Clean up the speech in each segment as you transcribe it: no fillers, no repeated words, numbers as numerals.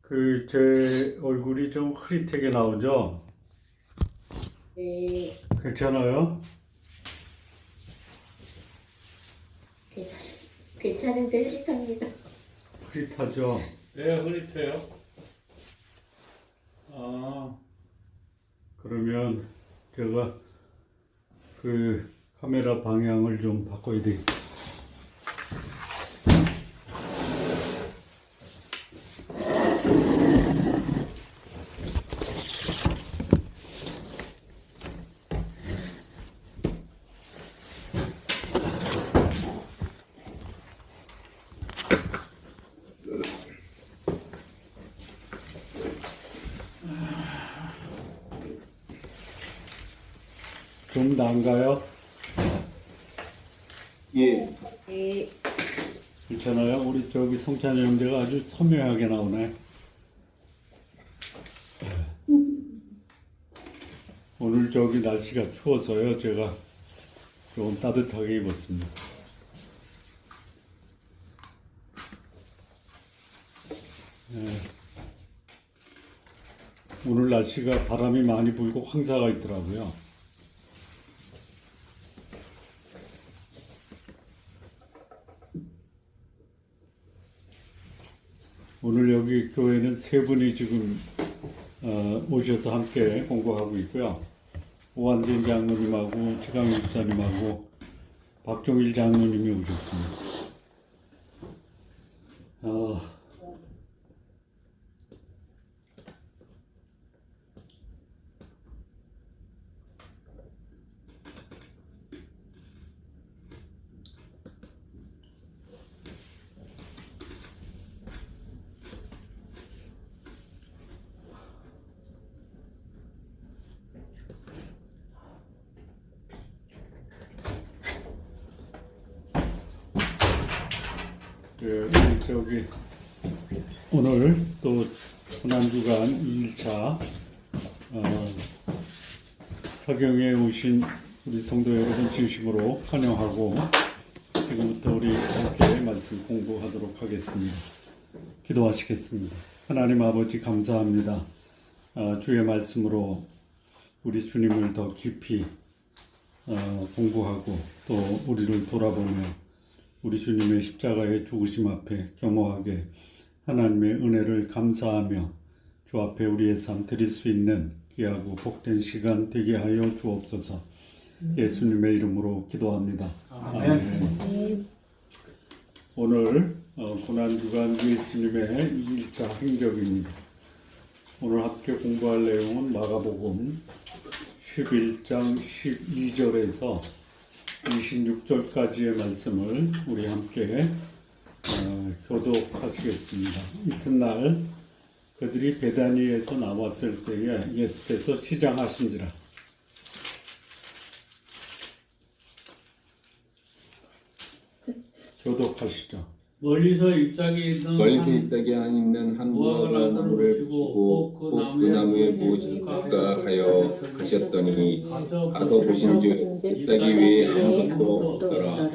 제 얼굴이 좀 흐릿하게 나오죠? 네, 괜찮아요? 괜찮은데 흐릿합니다. 흐릿하죠? 네, 흐릿해요. 그러면 제가 카메라 방향을 좀 바꿔야 되겠다. 좀 나은가요? 예, 네, 괜찮아요? 우리 저기 성찬이 형제가 아주 선명하게 나오네. 오늘 저기 날씨가 추워서요. 제가 조금 따뜻하게 입었습니다. 네. 오늘 날씨가 바람이 많이 불고 황사가 있더라고요. 오늘 여기 교회는 세 분이 지금 오셔서 함께 공부하고 있고요. 오한진 장로님하고 최강희 집사님하고 박종일 장로님이 오셨습니다. 저기 오늘 또 고난주간 2일차 사경에 오신 우리 성도 여러분 진심으로 환영하고 지금부터 우리 함께 말씀 공부하도록 하겠습니다. 기도하시겠습니다. 하나님 아버지 감사합니다. 주의 말씀으로 우리 주님을 더 깊이 공부하고 또 우리를 돌아보며 우리 주님의 십자가의 죽으심 앞에 겸허하게 하나님의 은혜를 감사하며 주 앞에 우리의 삶 드릴 수 있는 귀하고 복된 시간 되게 하여 주옵소서. 예수님의 이름으로 기도합니다. 아멘. 오늘 고난주간 예수님의 2일차 행적입니다. 오늘 함께 공부할 내용은 마가복음 11장 12절에서 26절까지의 말씀을 우리 함께 교독하시겠습니다. 이튿날 그들이 베다니에서 나왔을 때에 예수께서 시장하신지라. 교독하시죠. 멀리서 잎사귀 있는 한 무화과 나무를 보시고 꼭 그 나무에 무엇일까 하여 가셨더니 가서 보신즉 잎사귀 외에 아무것도 없더라.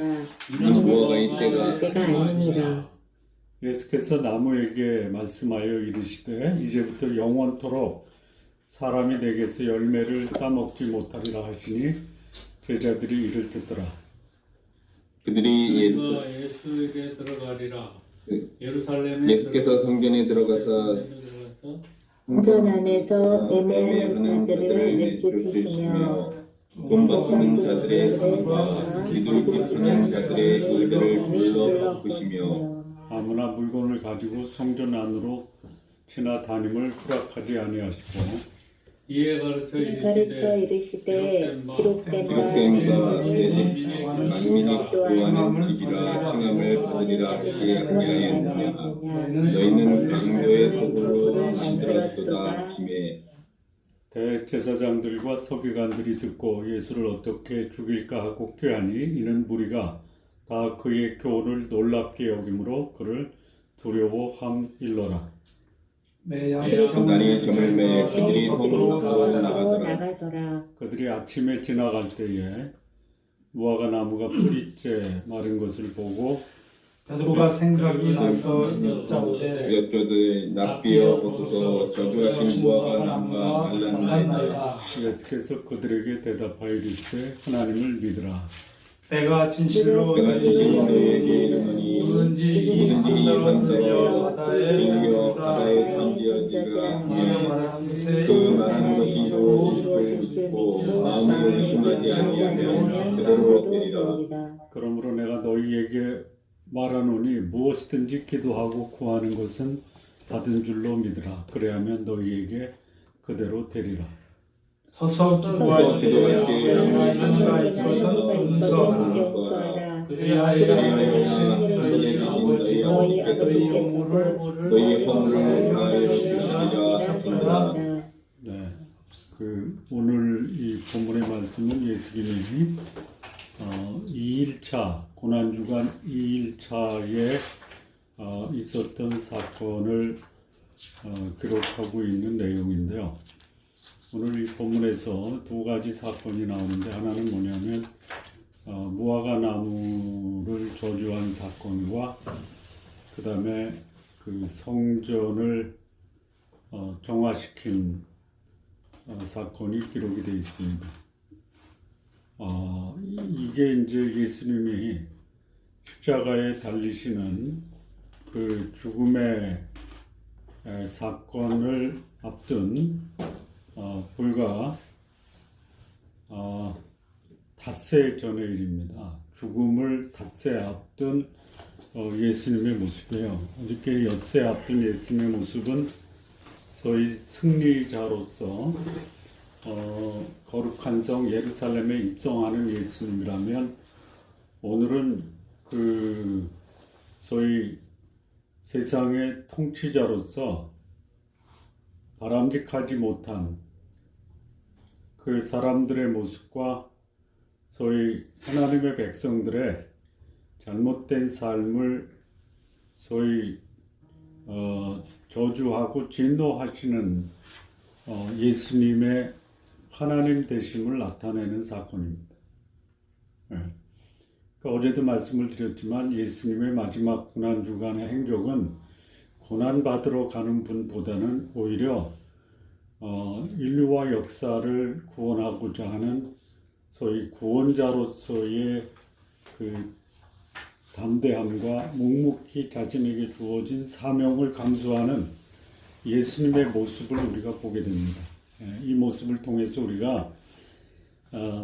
이는 무화과의 때가 아니니라. 예수께서 나무에게 말씀하여 이르시되 이제부터 영원토록 사람이 내게서 열매를 따먹지 못하리라 하시니 제자들이 이를 듣더라. 그들이 예수에게 들어가리라. 예루살렘에 예수께서 성전에 들어가서 성전 안에서 애매하는 자들을 내쫓으시며 돈 받는 자들의 삶과 기득하는 자들의 의를 불러 바꾸시며 아무나 물건을 가지고 성전 안으로 지나다님을 허락하지 아니하시고 이에 가르쳐 이르시되 기록된 바 만민이 또한 지기라 칭함을 받으리라 하시지 아니하였느냐. 너희는 강도의 소굴로 만들었도다 하시매 대제사장들과 서기관들이 듣고 예수를 어떻게 죽일까 하고 꾀하니 이는 무리가 다 그의 교훈을 놀랍게 여김으로 그를 두려워함일러라. 전날이 점을 매에 그들이 성으로 나가더라. 그들이 아침에 지나갈 때에 무화과 나무가 뿌리째 마른 것을 보고 베드로가 생각이 나서 묻자오되 여쭤되 납비여 보소서 저주하신 무화과 나무가 말랐나이다. 예수께서 그들에게 대답하여 이르시되 하나님을 믿으라. 내가 진실로 너희에게 이르노니 누구든지 이 산다로 들려 바다에 던지라 하며 말하는 것에 그 말하는 것이 이루어질 줄 믿고 마음으로 의심하지 아니하면 그대로 되리라. 그러므로 내가 너희에게 말하노니 무엇이든지 기도하고 구하는 것은 받은 줄로 믿으라. 그래야면 너희에게 그대로 되리라. 서서 기도할 때 하나가 있거든 용서하라. 그리하여 오신 너희 아버지 너희 허물을 너희 허물을 다하여 주시리라. 네, 오늘 이 본문의 말씀은 예수님이 2일차 고난주간 2일차에 있었던 사건을 기록하고 있는 내용인데요. 오늘 이 본문에서 두 가지 사건이 나오는데 하나는 뭐냐면 무화과 나무를 저주한 사건과 그 다음에 그 성전을 정화시킨 사건이 기록이 되어 있습니다. 이게 이제 예수님이 십자가에 달리시는 그 죽음의 사건을 앞둔 불과 닷새 전의 일입니다. 죽음을 닷새 앞둔 예수님의 모습이에요. 어저께 엿새 앞둔 예수님의 모습은 소위 승리자로서 거룩한 성 예루살렘에 입성하는 예수님이라면 오늘은 그 소위 세상의 통치자로서 바람직하지 못한 그 사람들의 모습과 소위 하나님의 백성들의 잘못된 삶을 소위 저주하고 진노하시는 예수님의 하나님 되심을 나타내는 사건입니다. 그러니까 어제도 말씀을 드렸지만 예수님의 마지막 고난주간의 행적은 고난받으러 가는 분보다는 오히려 인류와 역사를 구원하고자 하는 소위 구원자로서의 그 담대함과 묵묵히 자신에게 주어진 사명을 감수하는 예수님의 모습을 우리가 보게 됩니다. 이 모습을 통해서 우리가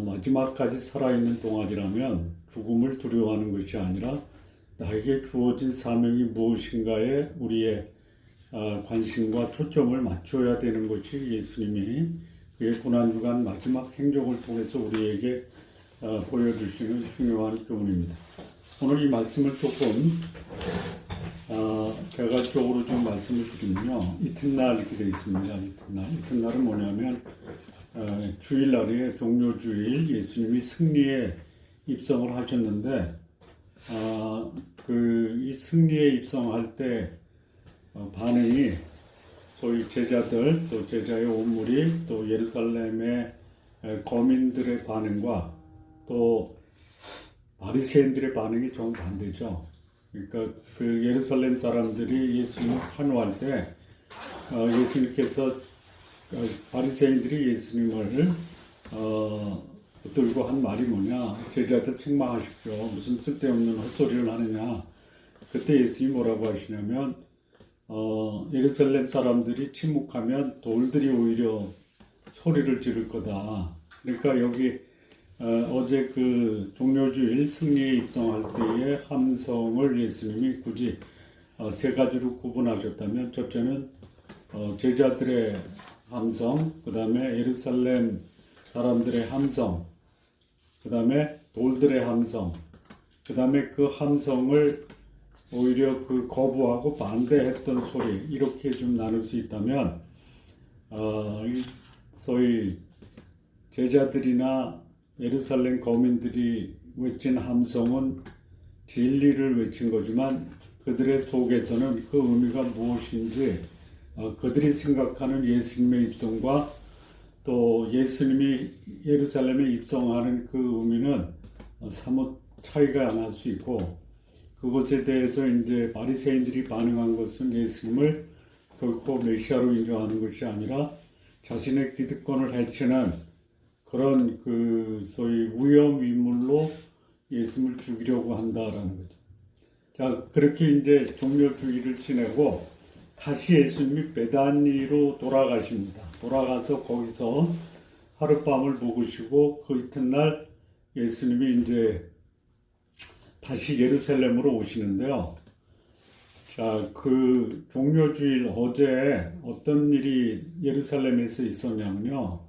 마지막까지 살아있는 동안이라면 죽음을 두려워하는 것이 아니라 나에게 주어진 사명이 무엇인가에 우리의 관심과 초점을 맞춰야 되는 것이 예수님이 그의 고난주간 마지막 행적을 통해서 우리에게 보여주시는 중요한 교훈입니다. 오늘 이 말씀을 조금 결과적으로 좀 말씀을 드리면요. 이튿날 이렇게 되어 있습니다. 이튿날은 뭐냐면 주일날에 종료주일 예수님이 승리에 입성을 하셨는데 이 승리에 입성할 때 반응이 소위 제자들 또 제자의 온 무리 또 예루살렘의 거민들의 반응과 또 바리새인들의 반응이 정반대죠. 그러니까 그 예루살렘 사람들이 예수님을 환호할 때 예수님께서 바리새인들이 예수님을 붙들고 한 말이 뭐냐, 제자들 책망하십시오. 무슨 쓸데없는 헛소리를 하느냐. 그때 예수님이 뭐라고 하시냐면 예루살렘 사람들이 침묵하면 돌들이 오히려 소리를 지를 거다. 그러니까 여기 어제 그 종료주일 승리에 입성할 때의 함성을 예수님이 굳이 세 가지로 구분하셨다면, 첫째는 제자들의 함성, 그 다음에 예루살렘 사람들의 함성, 그 다음에 돌들의 함성, 그 다음에 그 함성을 오히려 그 거부하고 반대했던 소리, 이렇게 좀 나눌 수 있다면 소위 제자들이나 예루살렘 거민들이 외친 함성은 진리를 외친 거지만 그들의 속에서는 그 의미가 무엇인지 그들이 생각하는 예수님의 입성과 또 예수님이 예루살렘에 입성하는 그 의미는 사뭇 차이가 날 수 있고, 그것에 대해서 이제 바리새인들이 반응한 것은 예수님을 결코 메시아로 인정하는 것이 아니라 자신의 기득권을 해치는 그런 그 소위 위험 인물로 예수님을 죽이려고 한다라는 거죠. 자, 그렇게 이제 종려주의를 지내고 다시 예수님이 베다니로 돌아가십니다. 돌아가서 거기서 하룻밤을 묵으시고 그 이튿날 예수님이 이제 다시 예루살렘으로 오시는데요. 자, 그 종려주일 어제 어떤 일이 예루살렘에서 있었냐면요.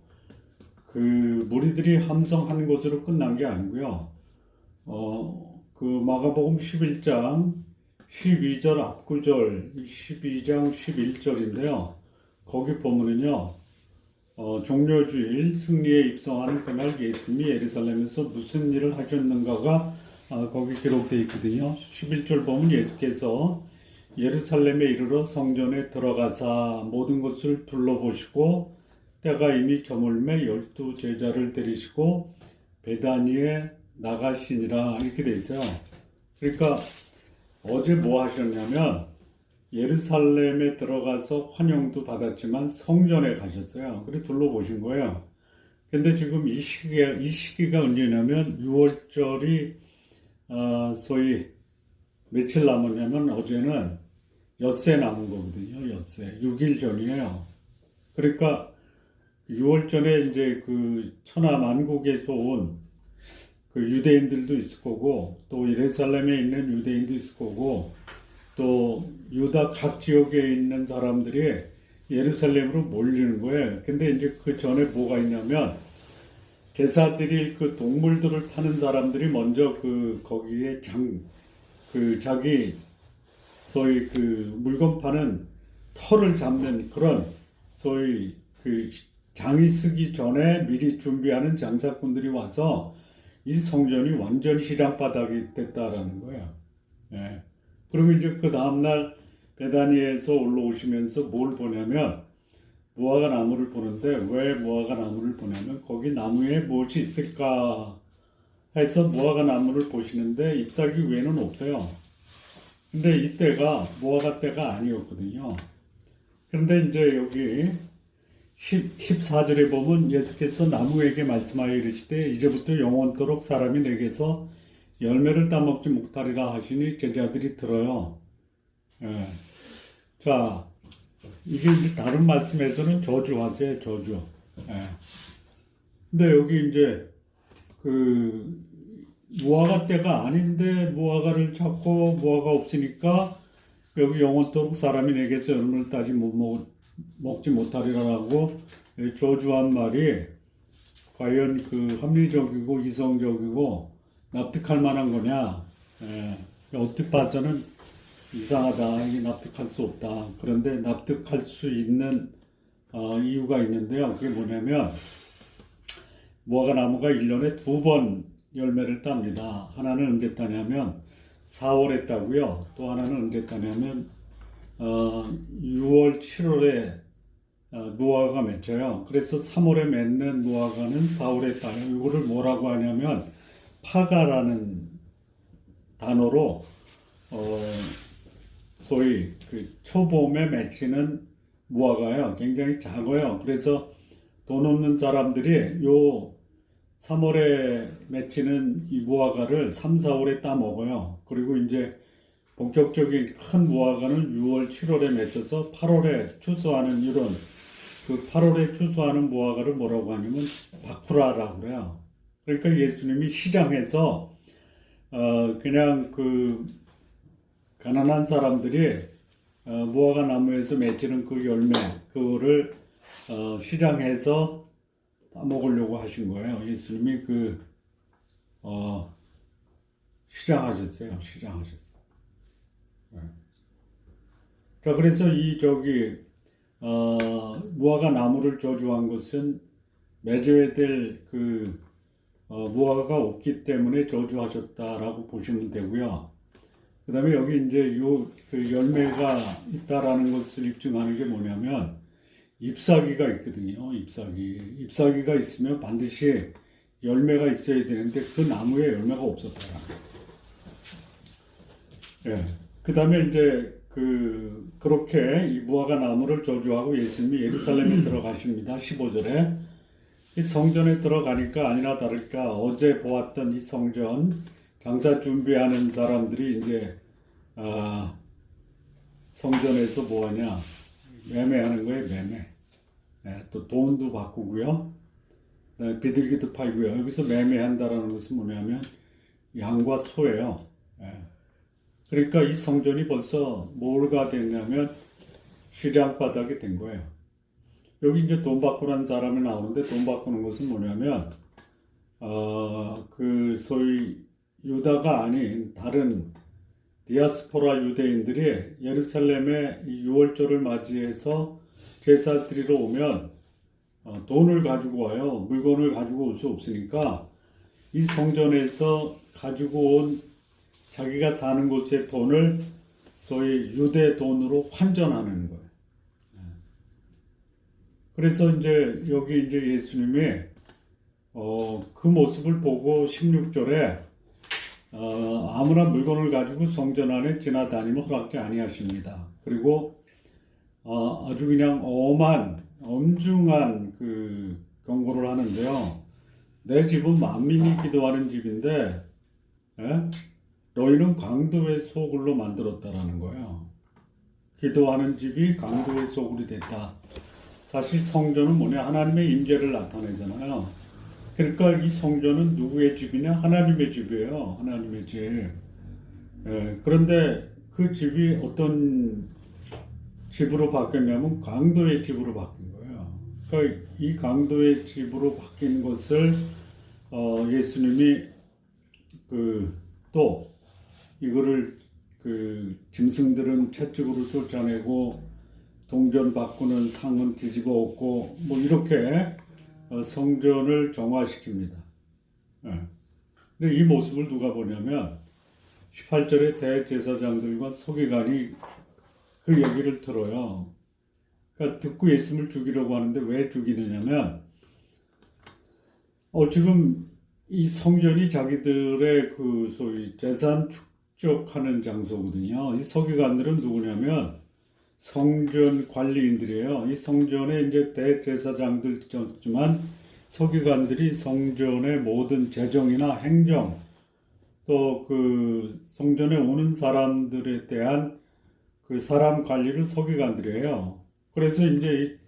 그 무리들이 함성하는 것으로 끝난 게 아니고요. 그 마가복음 11장 12절 앞구절 12장 11절인데요. 거기 보면은요. 종려주일 승리에 입성하는 그날 예수님이 예루살렘에서 무슨 일을 하셨는가가 거기 기록되어 있거든요. 11절 보면 예수께서 예루살렘에 이르러 성전에 들어가사 모든 것을 둘러보시고 때가 이미 저물매 12 제자를 데리시고 베다니에 나가시니라 이렇게 돼 있어요. 그러니까 어제 뭐 하셨냐면 예루살렘에 들어가서 환영도 받았지만 성전에 가셨어요. 그래서 둘러보신 거예요. 근데 지금 이 시기가 언제냐면 6월절이 소위 며칠 남았냐면 어제는 엿새 남은 거거든요. 엿새 6일 전이에요. 그러니까 6월 전에 이제 그 천하 만국에서 온 그 유대인들도 있을 거고 또 예루살렘에 있는 유대인도 있을 거고 또 유다 각 지역에 있는 사람들이 예루살렘으로 몰리는 거예요. 근데 이제 그 전에 뭐가 있냐면 제사들이 그 동물들을 파는 사람들이 먼저 그 거기에 자기 소위 그 물건 파는 털을 잡는 그런 소위 그 장이 쓰기 전에 미리 준비하는 장사꾼들이 와서 이 성전이 완전 시장바닥이 됐다라는 거예요. 예. 그리고 이제 그 다음날 베다니에서 올라오시면서 뭘 보냐면 무화과 나무를 보는데 왜 무화과 나무를 보냐면 거기 나무에 무엇이 있을까 해서 무화과 나무를 보시는데 잎사귀 외에는 없어요. 근데 이때가 무화과 때가 아니었거든요. 그런데 이제 여기 14절에 보면 예수께서 나무에게 말씀하여 이르시되 이제부터 영원토록 사람이 내게서 열매를 따먹지 못하리라 하시니 제자들이 들어요. 예. 자, 이게 이제 다른 말씀에서는 저주하세요, 저주. 예. 근데 여기 이제 그 무화과 때가 아닌데 무화과를 찾고 무화과 없으니까 여기 영원토록 사람이 내게서 열매를 따지 먹지 못하리라고 저주한 말이 과연 그 합리적이고 이성적이고 납득할 만한 거냐? 어떻게 봐서는 이상하다. 이게 납득할 수 없다. 그런데 납득할 수 있는 이유가 있는데요. 그게 뭐냐면 무화과 나무가 1년에 2번 열매를 땁니다. 하나는 언제 따냐면 4월에 따고요. 또 하나는 언제 따냐면 6월, 7월에 무화과가 맺혀요. 그래서 3월에 맺는 무화과는 4월에 따요. 이거를 뭐라고 하냐면 파가라는 단어로 소위 그 초봄에 맺히는 무화과요. 굉장히 작아요. 그래서 돈 없는 사람들이 요 3월에 맺히는 이 무화과를 3, 4월에 따 먹어요. 그리고 이제 본격적인 큰 무화과는 6월, 7월에 맺혀서 8월에 추수하는 이런 그 8월에 추수하는 무화과를 뭐라고 하냐면 바쿠라라고 그래요. 그러니까 예수님이 시장에서 그냥 그 가난한 사람들이 무화과 나무에서 맺히는 그 열매 그거를 시장에서 따먹으려고 하신 거예요. 예수님이 그 시장하셨어요. 자, 그래서 이 무화과 나무를 저주한 것은 맺어야 될 그 무화과가 없기 때문에 저주하셨다라고 보시면 되고요. 그 다음에 여기 이제 그 열매가 있다라는 것을 입증하는 게 뭐냐면 잎사귀가 있거든요. 잎사귀가 있으면 반드시 열매가 있어야 되는데 그 나무에 열매가 없었다. 예. 그 다음에 이제 그렇게 이 무화과 나무를 저주하고 예수님이 예루살렘에 들어가십니다. 15절에. 이 성전에 들어가니까 아니나 다를까 어제 보았던 이 성전 장사 준비하는 사람들이 이제 성전에서 뭐하냐 매매하는 거예요. 매매. 예, 또 돈도 바꾸고요. 그다음에 비둘기도 팔고요. 여기서 매매한다라는 것은 뭐냐면 양과 소예요. 예. 그러니까 이 성전이 벌써 뭐가 됐냐면 시장 바닥이 된 거예요. 여기 이제 돈 바꾸라는 사람이 나오는데 돈 바꾸는 것은 뭐냐면 그 소위 유다가 아닌 다른 디아스포라 유대인들이 예루살렘에 이 유월절을 맞이해서 제사 드리러 오면 돈을 가지고 와요. 물건을 가지고 올 수 없으니까 이 성전에서 가지고 온 자기가 사는 곳의 돈을 소위 유대 돈으로 환전하는 거예요. 그래서 이제 여기 이제 예수님이 그 모습을 보고 16절에 아무나 물건을 가지고 성전 안에 지나다니면 허락지 아니하십니다. 그리고 아주 그냥 엄중한 그 경고를 하는데요. 내 집은 만민이 기도하는 집인데 너희는 강도의 소굴로 만들었다라는 거예요. 기도하는 집이 강도의 소굴이 됐다. 사실 성전은 뭐냐? 하나님의 임재를 나타내잖아요. 그러니까 이 성전은 누구의 집이냐? 하나님의 집이에요. 하나님의 집. 그런데 그 집이 어떤 집으로 바뀌었냐면 강도의 집으로 바뀐 거예요. 그러니까 이 강도의 집으로 바뀐 것을 예수님이 또 이거를 짐승들은 채찍으로 쫓아내고 동전 바꾸는 상은 뒤집어 엎고 뭐 이렇게 성전을 정화시킵니다. 근데 이 모습을 누가 보냐면 18절에 대제사장들과 서기관이 그 얘기를 들어요. 그러니까 듣고 예수님을 죽이려고 하는데 왜 죽이느냐면 지금 이 성전이 자기들의 그 소위 재산 축적하는 장소거든요. 이 서기관들은 누구냐면 성전 관리인들이에요. 이 성전에 이제 대제사장들이지만 서기관들이 성전의 모든 재정이나 행정 또 그 성전에 오는 사람들에 대한 그 사람 관리를 서기관들이 해요. 그래서 이제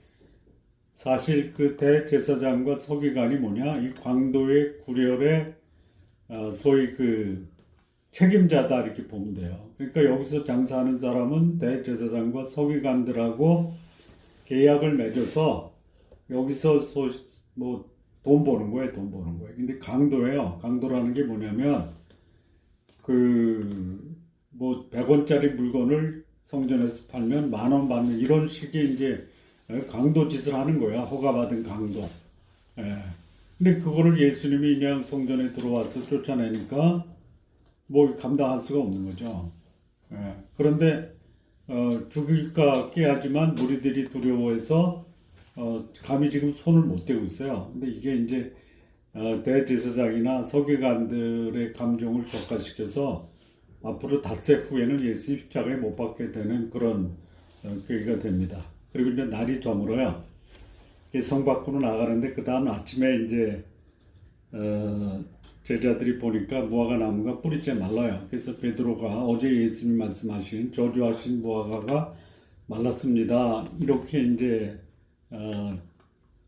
사실 그 대제사장과 서기관이 뭐냐? 이 광도의 구렬의 소위 그 책임자다 이렇게 보면 돼요. 그러니까 여기서 장사하는 사람은 대제사장과 서기관들하고 계약을 맺어서 여기서 뭐 돈 버는 거예요. 돈 버는 거예요. 근데 강도예요. 강도라는 게 뭐냐면 뭐 100원짜리 물건을 성전에서 팔면 10,000원 받는 이런 식의 이제 강도 짓을 하는 거야. 허가받은 강도. 근데 그거를 예수님이 그냥 성전에 들어와서 쫓아내니까 뭐 감당할 수가 없는 거죠. 그런데 죽일까 깨하지만 무리들이 두려워해서 감히 지금 손을 못 대고 있어요. 근데 이게 이제 대제사장이나 서기관들의 감정을 격화시켜서 앞으로 닷새 후에는 예수님 십자가에 못 박게 되는 그런 계기가 됩니다. 그리고 이제 날이 저물어요. 성 밖으로 나가는데 그 다음 아침에 이제 제자들이 보니까 무화과 나무가 뿌리째 말라요. 그래서 베드로가 어제 예수님 말씀하신 저주하신 무화과가 말랐습니다. 이렇게 이제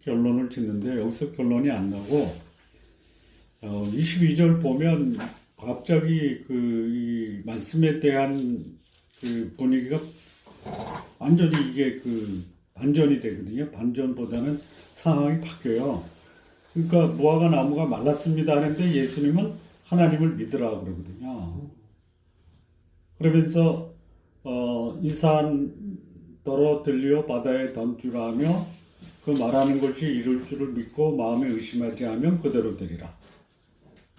결론을 짓는데 여기서 결론이 안 나고 22절 보면 갑자기 이 말씀에 대한 그 분위기가 완전히 이게 반전이 되거든요. 반전보다는 상황이 바뀌어요. 그러니까 무화과 나무가 말랐습니다 하는데 예수님은 하나님을 믿으라 그러거든요. 그러면서 이 산 떨어들려 바다에 던주라 하며 그 말하는 것이 이룰 줄을 믿고 마음에 의심하지 않으면 그대로 되리라.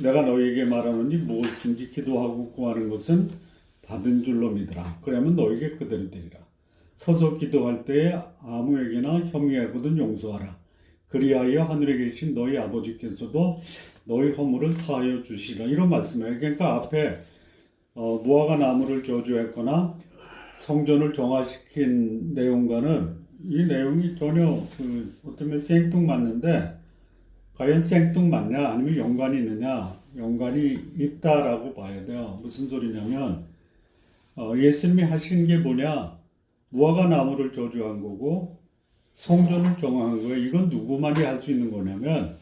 내가 너희에게 말하노니 무엇인지 기도하고 구하는 것은 받은 줄로 믿으라. 그러면 너희에게 그대로 되리라. 서서 기도할 때에 아무에게나 혐의하거든 용서하라. 그리하여 하늘에 계신 너희 아버지께서도 너희 허물을 사하여 주시라. 이런 말씀이에요. 그러니까 앞에 무화과 나무를 저주했거나 성전을 정화시킨 내용과는 이 내용이 전혀 어쩌면 생뚱맞는데 과연 생뚱맞냐 아니면 연관이 있느냐? 연관이 있다라고 봐야 돼요. 무슨 소리냐면 예수님이 하신 게 뭐냐? 무화과 나무를 저주한 거고 성전을 정화한 거예요. 이건 누구만이 할 수 있는 거냐면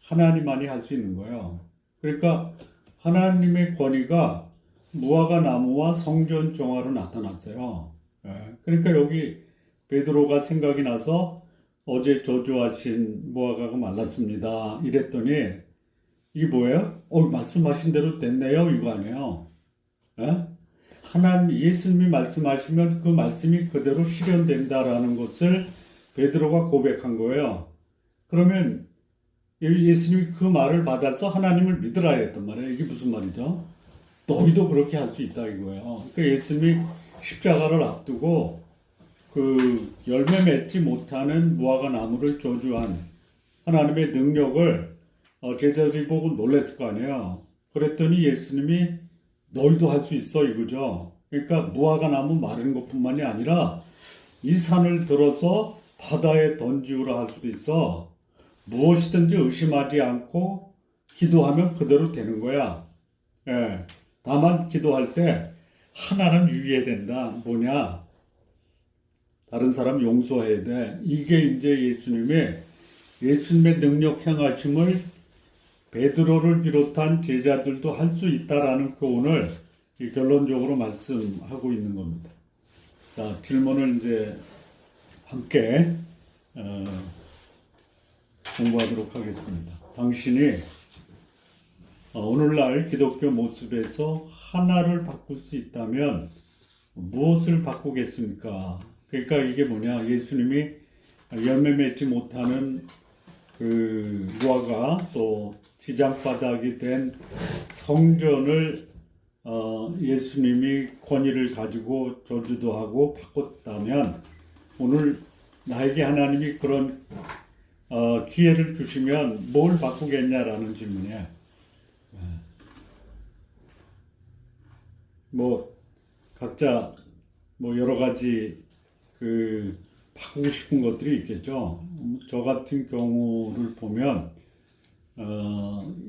하나님만이 할 수 있는 거예요. 그러니까 하나님의 권위가 무화과 나무와 성전 정화로 나타났어요. 그러니까 여기 베드로가 생각이 나서 어제 저주하신 무화과가 말랐습니다. 이랬더니 이게 뭐예요? 말씀하신 대로 됐네요. 이거 아니에요. 하나님 예수님이 말씀하시면 그 말씀이 그대로 실현된다라는 것을 베드로가 고백한 거예요. 그러면 예수님이 그 말을 받아서 하나님을 믿으라 했단 말이에요. 이게 무슨 말이죠? 너희도 그렇게 할 수 있다 이거예요. 그러니까 예수님이 십자가를 앞두고 그 열매 맺지 못하는 무화과 나무를 저주한 하나님의 능력을 제자들이 보고 놀랐을 거 아니에요. 그랬더니 예수님이 너희도 할 수 있어 이거죠. 그러니까 무화과 나무 마르는 것뿐만이 아니라 이 산을 들어서 바다에 던지우라 할 수도 있어. 무엇이든지 의심하지 않고 기도하면 그대로 되는 거야. 다만 기도할 때 하나는 유의해야 된다. 뭐냐? 다른 사람 용서해야 돼. 이게 이제 예수님의 능력 행하심을 베드로를 비롯한 제자들도 할 수 있다라는 교훈을 결론적으로 말씀하고 있는 겁니다. 자, 질문을 이제 함께 공부하도록 하겠습니다. 당신이 오늘날 기독교 모습에서 하나를 바꿀 수 있다면 무엇을 바꾸겠습니까? 그러니까 이게 뭐냐? 예수님이 열매 맺지 못하는 그 무화과 또 지장바닥이 된 성전을 예수님이 권위를 가지고 저주도 하고 바꿨다면 오늘 나에게 하나님이 그런 기회를 주시면 뭘 바꾸겠냐라는 질문이에요. 뭐 각자 뭐 여러 가지 바꾸고 싶은 것들이 있겠죠. 저 같은 경우를 보면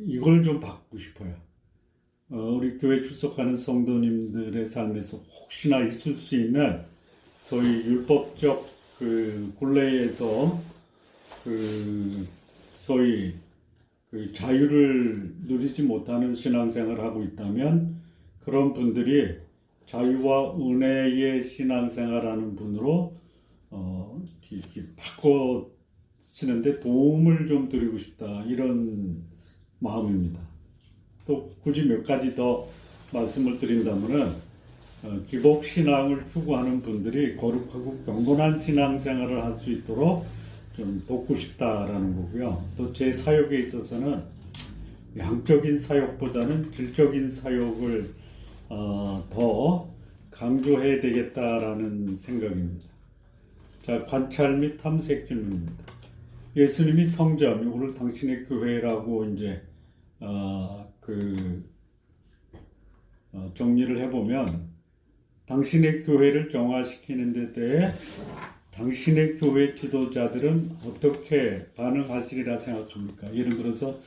이걸 좀 바꾸고 싶어요. 우리 교회 출석하는 성도님들의 삶에서 혹시나 있을 수 있는 소위 율법적 굴레에서 소위 자유를 누리지 못하는 신앙생활을 하고 있다면 그런 분들이 자유와 은혜의 신앙생활하는 분으로 이렇게 바꿔지는데 도움을 좀 드리고 싶다 이런 마음입니다. 또 굳이 몇 가지 더 말씀을 드린다면은 기복 신앙을 추구하는 분들이 거룩하고 경건한 신앙생활을 할 수 있도록 좀 돕고 싶다라는 거고요. 또 제 사역에 있어서는 양적인 사역보다는 질적인 사역을 더 강조해야 되겠다라는 생각입니다. 자, 관찰 및 탐색 질문입니다. 예수님이 성전, 오늘 당신의 교회라고 이제 정리를 해보면 당신의 교회를 정화시키는 데 대해 당신의 교회 지도자들은 어떻게 반응하시리라 생각합니까? 예를 들어서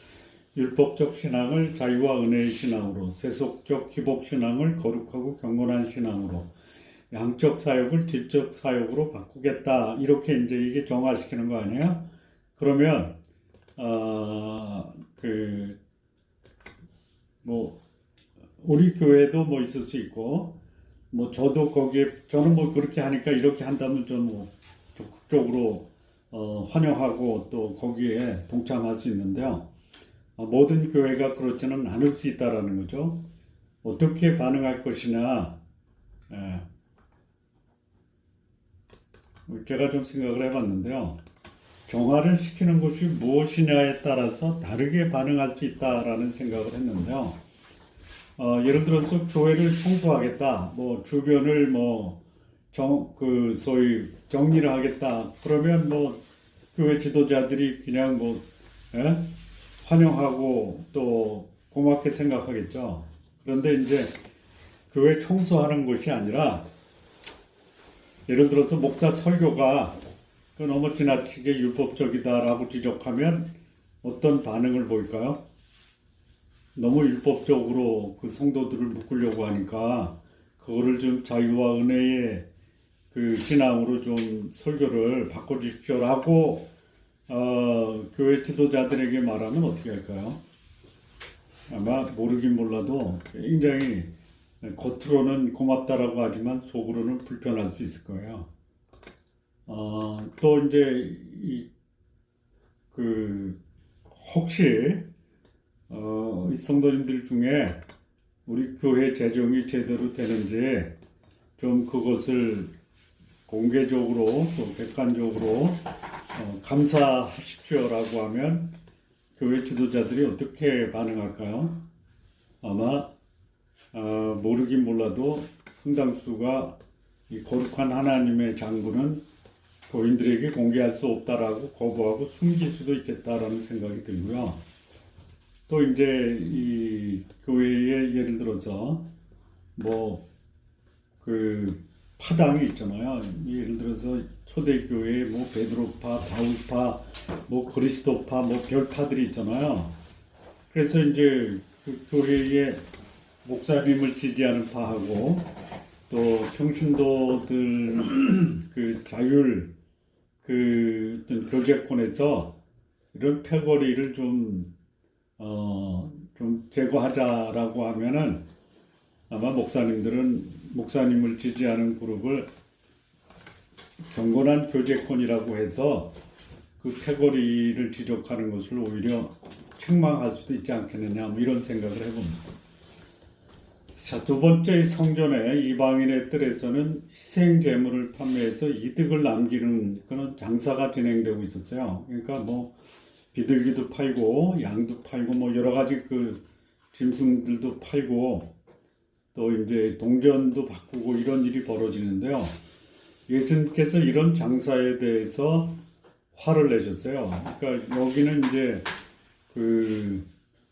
율법적 신앙을 자유와 은혜의 신앙으로, 세속적 기복 신앙을 거룩하고 경건한 신앙으로, 양적 사역을 질적 사역으로 바꾸겠다. 이렇게 이제 이게 정화시키는 거 아니에요? 그러면 우리 교회도 뭐 있을 수 있고, 뭐 저도 저는 뭐 그렇게 하니까 이렇게 한다면 저는 뭐 적극적으로 환영하고 또 거기에 동참할 수 있는데요. 모든 교회가 그렇지는 않을 수 있다라는 거죠. 어떻게 반응할 것이냐. 제가 좀 생각을 해봤는데요. 정화를 시키는 것이 무엇이냐에 따라서 다르게 반응할 수 있다라는 생각을 했는데요. 예를 들어서 교회를 청소하겠다, 뭐 주변을 소위 정리를 하겠다. 그러면 뭐 교회 지도자들이 그냥 환영하고 또 고맙게 생각하겠죠. 그런데 이제 교회 청소하는 것이 아니라 예를 들어서 목사 설교가 너무 지나치게 율법적이다라고 지적하면 어떤 반응을 보일까요? 너무 율법적으로 그 성도들을 묶으려고 하니까 그거를 좀 자유와 은혜의 그 신앙으로 좀 설교를 바꿔주십시오라고 교회 지도자들에게 말하면 어떻게 할까요? 아마 모르긴 몰라도 굉장히 겉으로는 고맙다라고 하지만 속으로는 불편할 수 있을 거예요. 또 이제 혹시 이 성도님들 중에 우리 교회 재정이 제대로 되는지 좀 그것을 공개적으로 또 객관적으로 감사하십시오라고 하면 교회 지도자들이 어떻게 반응할까요? 아마 모르긴 몰라도 상당수가 이 거룩한 하나님의 장부는 교인들에게 공개할 수 없다라고 거부하고 숨길 수도 있겠다라는 생각이 들고요. 또 이제 이 교회에 예를 들어서 파당이 있잖아요. 예를 들어서 초대교회에 베드로파, 바울파, 그리스도파, 별파들이 있잖아요. 그래서 이제 그 교회에 목사님을 지지하는 파하고 또 평신도들 자율 어떤 교제권에서 이런 패거리를 좀 제거하자라고 하면은 아마 목사님을 지지하는 그룹을 경건한 교제권이라고 해서 그 패거리를 지적하는 것을 오히려 책망할 수도 있지 않겠느냐 이런 생각을 해봅니다. 자, 두 번째 성전의 이방인의 뜰에서는 희생 제물을 판매해서 이득을 남기는 그런 장사가 진행되고 있었어요. 그러니까 비둘기도 팔고 양도 팔고 여러 가지 짐승들도 팔고 또 이제 동전도 바꾸고 이런 일이 벌어지는데요. 예수님께서 이런 장사에 대해서 화를 내셨어요. 그러니까 여기는 이제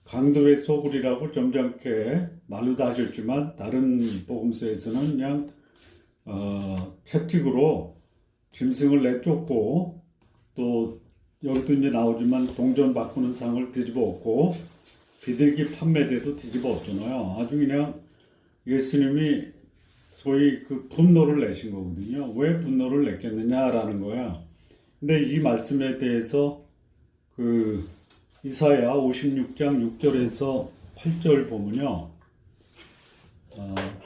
강도의 소굴이라고 점잖게 말로도 하셨지만 다른 복음서에서는 그냥 채찍으로 짐승을 내쫓고 또 여기도 이제 나오지만 동전 바꾸는 상을 뒤집어 엎고 비둘기 판매대도 뒤집어 엎잖아요. 아주 그냥 예수님이 소위 분노를 내신 거거든요. 왜 분노를 냈겠느냐라는 거야. 근데 이 말씀에 대해서 이사야 56장 6절에서 8절 보면요.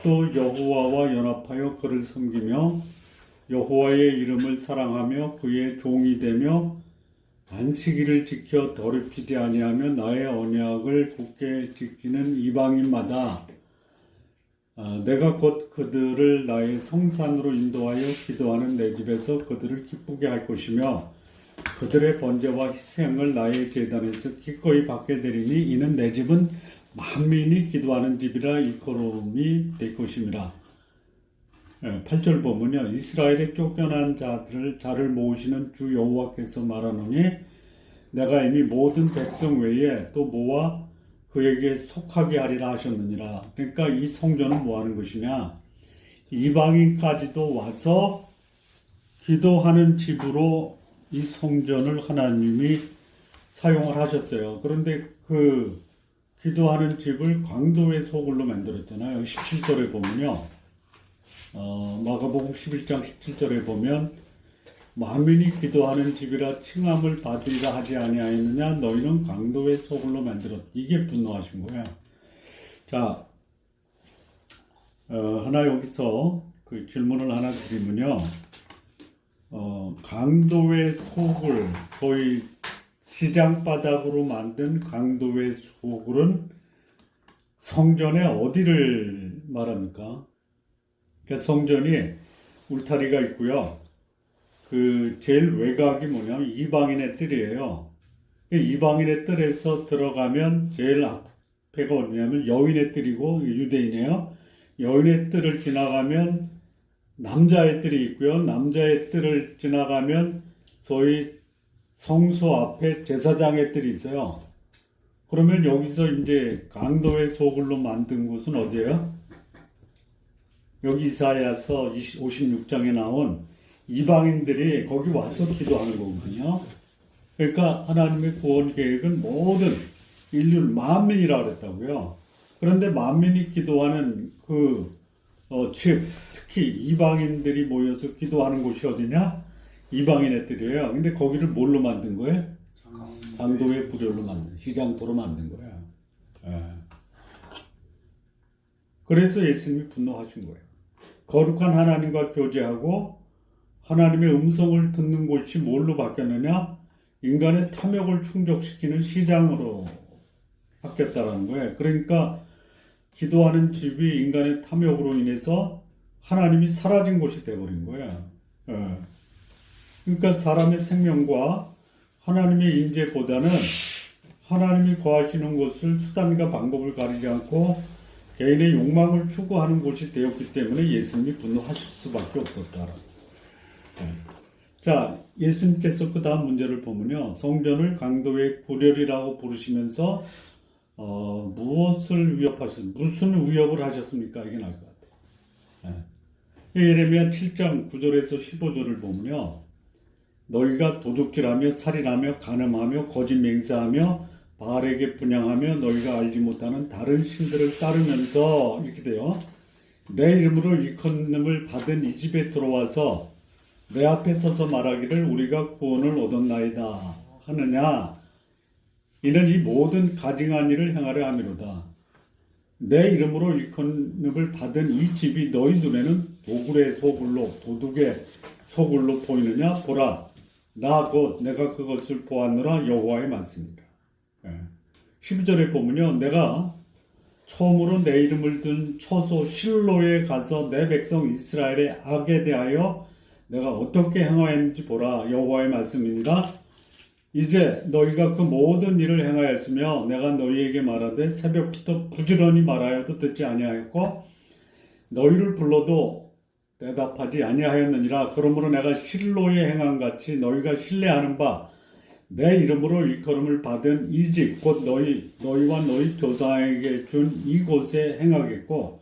또 여호와와 연합하여 그를 섬기며 여호와의 이름을 사랑하며 그의 종이 되며 안식일을 지켜 더럽히지 아니하며 나의 언약을 굳게 지키는 이방인마다 내가 곧 그들을 나의 성산으로 인도하여 기도하는 내 집에서 그들을 기쁘게 할 것이며 그들의 번제와 희생을 나의 제단에서 기꺼이 받게 되리니 이는 내 집은 만민이 기도하는 집이라 일컬음이 될 것임이라. 8절 보면요. 이스라엘의 쫓겨난 자를 모으시는 주 여호와께서 말하노니 내가 이미 모든 백성 외에 또 모아 그에게 속하게 하리라 하셨느니라. 그러니까 이 성전은 뭐 하는 것이냐? 이방인까지도 와서 기도하는 집으로 이 성전을 하나님이 사용을 하셨어요. 그런데 기도하는 집을 강도의 소굴로 만들었잖아요. 17절에 보면요. 마가복음 11장 17절에 보면 만민이 기도하는 집이라 칭함을 받으리라 하지 아니하였느냐 너희는 강도의 소굴로 만들었다. 이게 분노하신 거야. 자, 하나 여기서 질문을 하나 드리면요. 강도의 소굴, 소위 시장바닥으로 만든 강도의 소굴은 성전의 어디를 말합니까? 그러니까 성전이 울타리가 있고요. 제일 외곽이 뭐냐면 이방인의 뜰이에요. 이방인의 뜰에서 들어가면 제일 앞에가 어디냐면 여인의 뜰이고 유대인이에요. 여인의 뜰을 지나가면 남자의 뜰이 있고요. 남자의 뜰을 지나가면 소위 성소 앞에 제사장의 뜰이 있어요. 그러면 여기서 이제 강도의 소굴로 만든 곳은 어디예요? 여기 이사야서 56장에 나온 이방인들이 거기 와서 기도하는 거거든요. 그러니까 하나님의 구원 계획은 모든 인류를 만민이라고 그랬다고요. 그런데 만민이 기도하는 특히 이방인들이 모여서 기도하는 곳이 어디냐? 이방인의 뜰이에요. 근데 거기를 뭘로 만든 거예요? 강도의 구렬로 만든, 시장토로 만든 거예요. 예. 그래서 예수님이 분노하신 거예요. 거룩한 하나님과 교제하고 하나님의 음성을 듣는 곳이 뭘로 바뀌었느냐? 인간의 탐욕을 충족시키는 시장으로 바뀌었다는 거예요. 그러니까 기도하는 집이 인간의 탐욕으로 인해서 하나님이 사라진 곳이 되어버린 거예요. 예. 그러니까 사람의 생명과 하나님의 임재보다는 하나님이 거하시는 곳을 수단과 방법을 가리지 않고 개인의 욕망을 추구하는 곳이 되었기 때문에 예수님이 분노하실 수밖에 없었다. 네. 자, 예수님께서 그 다음 문제를 보면요. 성전을 강도의 구렬이라고 부르시면서 무엇을 무슨 위협을 하셨습니까? 이게 나을 것 같아요. 네. 예레미야 7장 9절에서 15절을 보면요. 너희가 도둑질하며 살인하며 간음하며 거짓 맹세하며 바알에게 분향하며 너희가 알지 못하는 다른 신들을 따르면서 이렇게 돼요. 내 이름으로 일컫음을 받은 이 집에 들어와서 내 앞에 서서 말하기를 우리가 구원을 얻었나이다 하느냐. 이는 이 모든 가증한 일을 행하려 함이로다. 내 이름으로 일컫음을 받은 이 집이 너희 눈에는 도굴의 소굴로 도둑의 소굴로 보이느냐. 보라, 나 곧 내가 그것을 보았노라. 여호와의 말씀이라. 12절에 보면요. 내가 처음으로 내 이름을 둔 처소 실로에 가서 내 백성 이스라엘의 악에 대하여 내가 어떻게 행하였는지 보라. 여호와의 말씀이니라. 이제 너희가 그 모든 일을 행하였으며 내가 너희에게 말하되 새벽부터 부지런히 말하여도 듣지 아니하였고 너희를 불러도 대답하지 아니하였느니라. 그러므로 내가 실로에 행한 같이 너희가 신뢰하는 바 내 이름으로 일컬음을 받은 이 집 곧 너희와 너희 조상에게 준 이곳에 행하겠고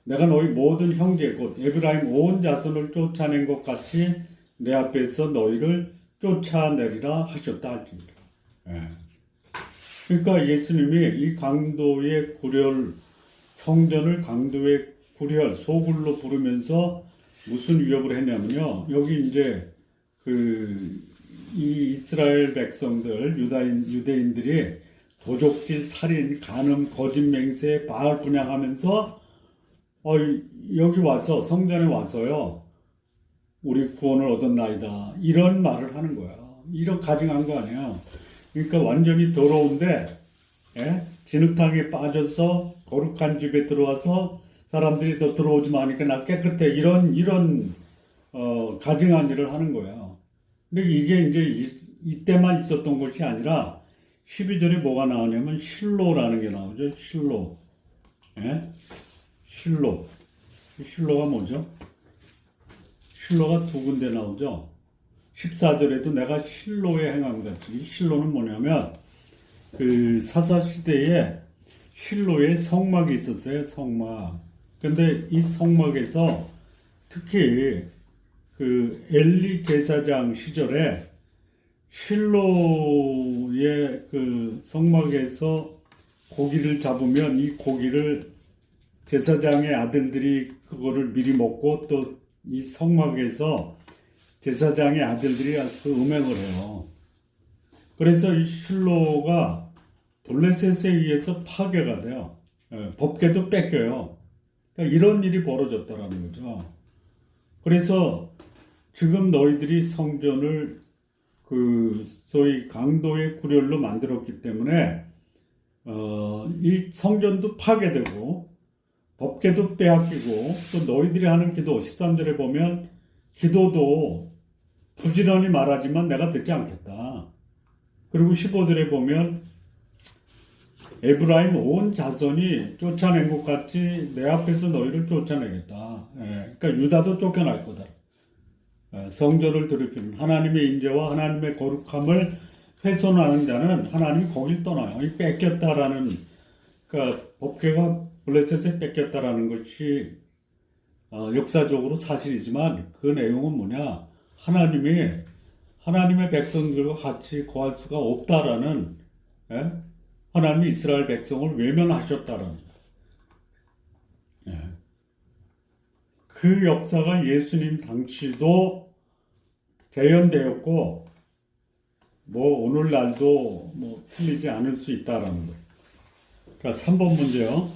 내가 너희 모든 형제 곧 에브라임 온 자손을 쫓아낸 것 같이 내 앞에서 너희를 쫓아내리라 하셨다 할지니라. 그러니까 예수님이 이 강도의 구렬, 성전을 강도의 구렬, 소굴로 부르면서 무슨 위협을 했냐면요. 여기 이제 이 이스라엘 백성들, 유대인들이 도적질, 살인, 간음, 거짓 맹세, 바알 분향하면서 여기 와서 성전에 와서요. 우리 구원을 얻었나이다. 이런 말을 하는 거야. 이런 가증한 거 아니야. 그러니까 완전히 더러운데 진흙탕에 빠져서 거룩한 집에 들어와서 사람들이 더 들어오지 마니까 나 깨끗해. 이런 가증한 일을 하는 거야. 근데 이게 이제 이때만 있었던 것이 아니라 12절에 뭐가 나오냐면 실로라는 게 나오죠. 실로. 실로. 실로가 뭐죠? 실로가 두 군데 나오죠. 14절에도 내가 실로에 행한 같이. 이 실로는 뭐냐면 사사시대에 실로에 성막이 있었어요. 성막. 근데 이 성막에서 특히 엘리 제사장 시절에 실로의 성막에서 고기를 잡으면 이 고기를 제사장의 아들들이 그거를 미리 먹고 또 이 성막에서 제사장의 아들들이 음행을 해요. 그래서 이 실로가 블레셋에 의해서 파괴가 돼요. 법궤도 뺏겨요. 그러니까 이런 일이 벌어졌다라는 거죠. 그래서 지금 너희들이 성전을 소위 강도의 구렬로 만들었기 때문에 이 성전도 파괴되고 법궤도 빼앗기고 또 너희들이 하는 기도 13절에 보면 기도도 부지런히 말하지만 내가 듣지 않겠다. 그리고 15절에 보면 에브라임 온 자손이 쫓아낸 것 같이 내 앞에서 너희를 쫓아내겠다. 그러니까 유다도 쫓겨날 거다. 성전을 더럽히는 하나님의 인재와 하나님의 거룩함을 훼손하는 자는 하나님이 거길 떠나요. 이 뺏겼다라는, 그러니까 법궤가 블레셋에 뺏겼다라는 것이 역사적으로 사실이지만 그 내용은 뭐냐? 하나님의 백성들과 같이 거할 수가 없다라는, 예? 하나님이 이스라엘 백성을 외면하셨다라는, 예. 그 역사가 예수님 당시도 재현되었고, 뭐 오늘날도 뭐 틀리지 않을 수 있다라는 거예요. 자, 3번 문제요.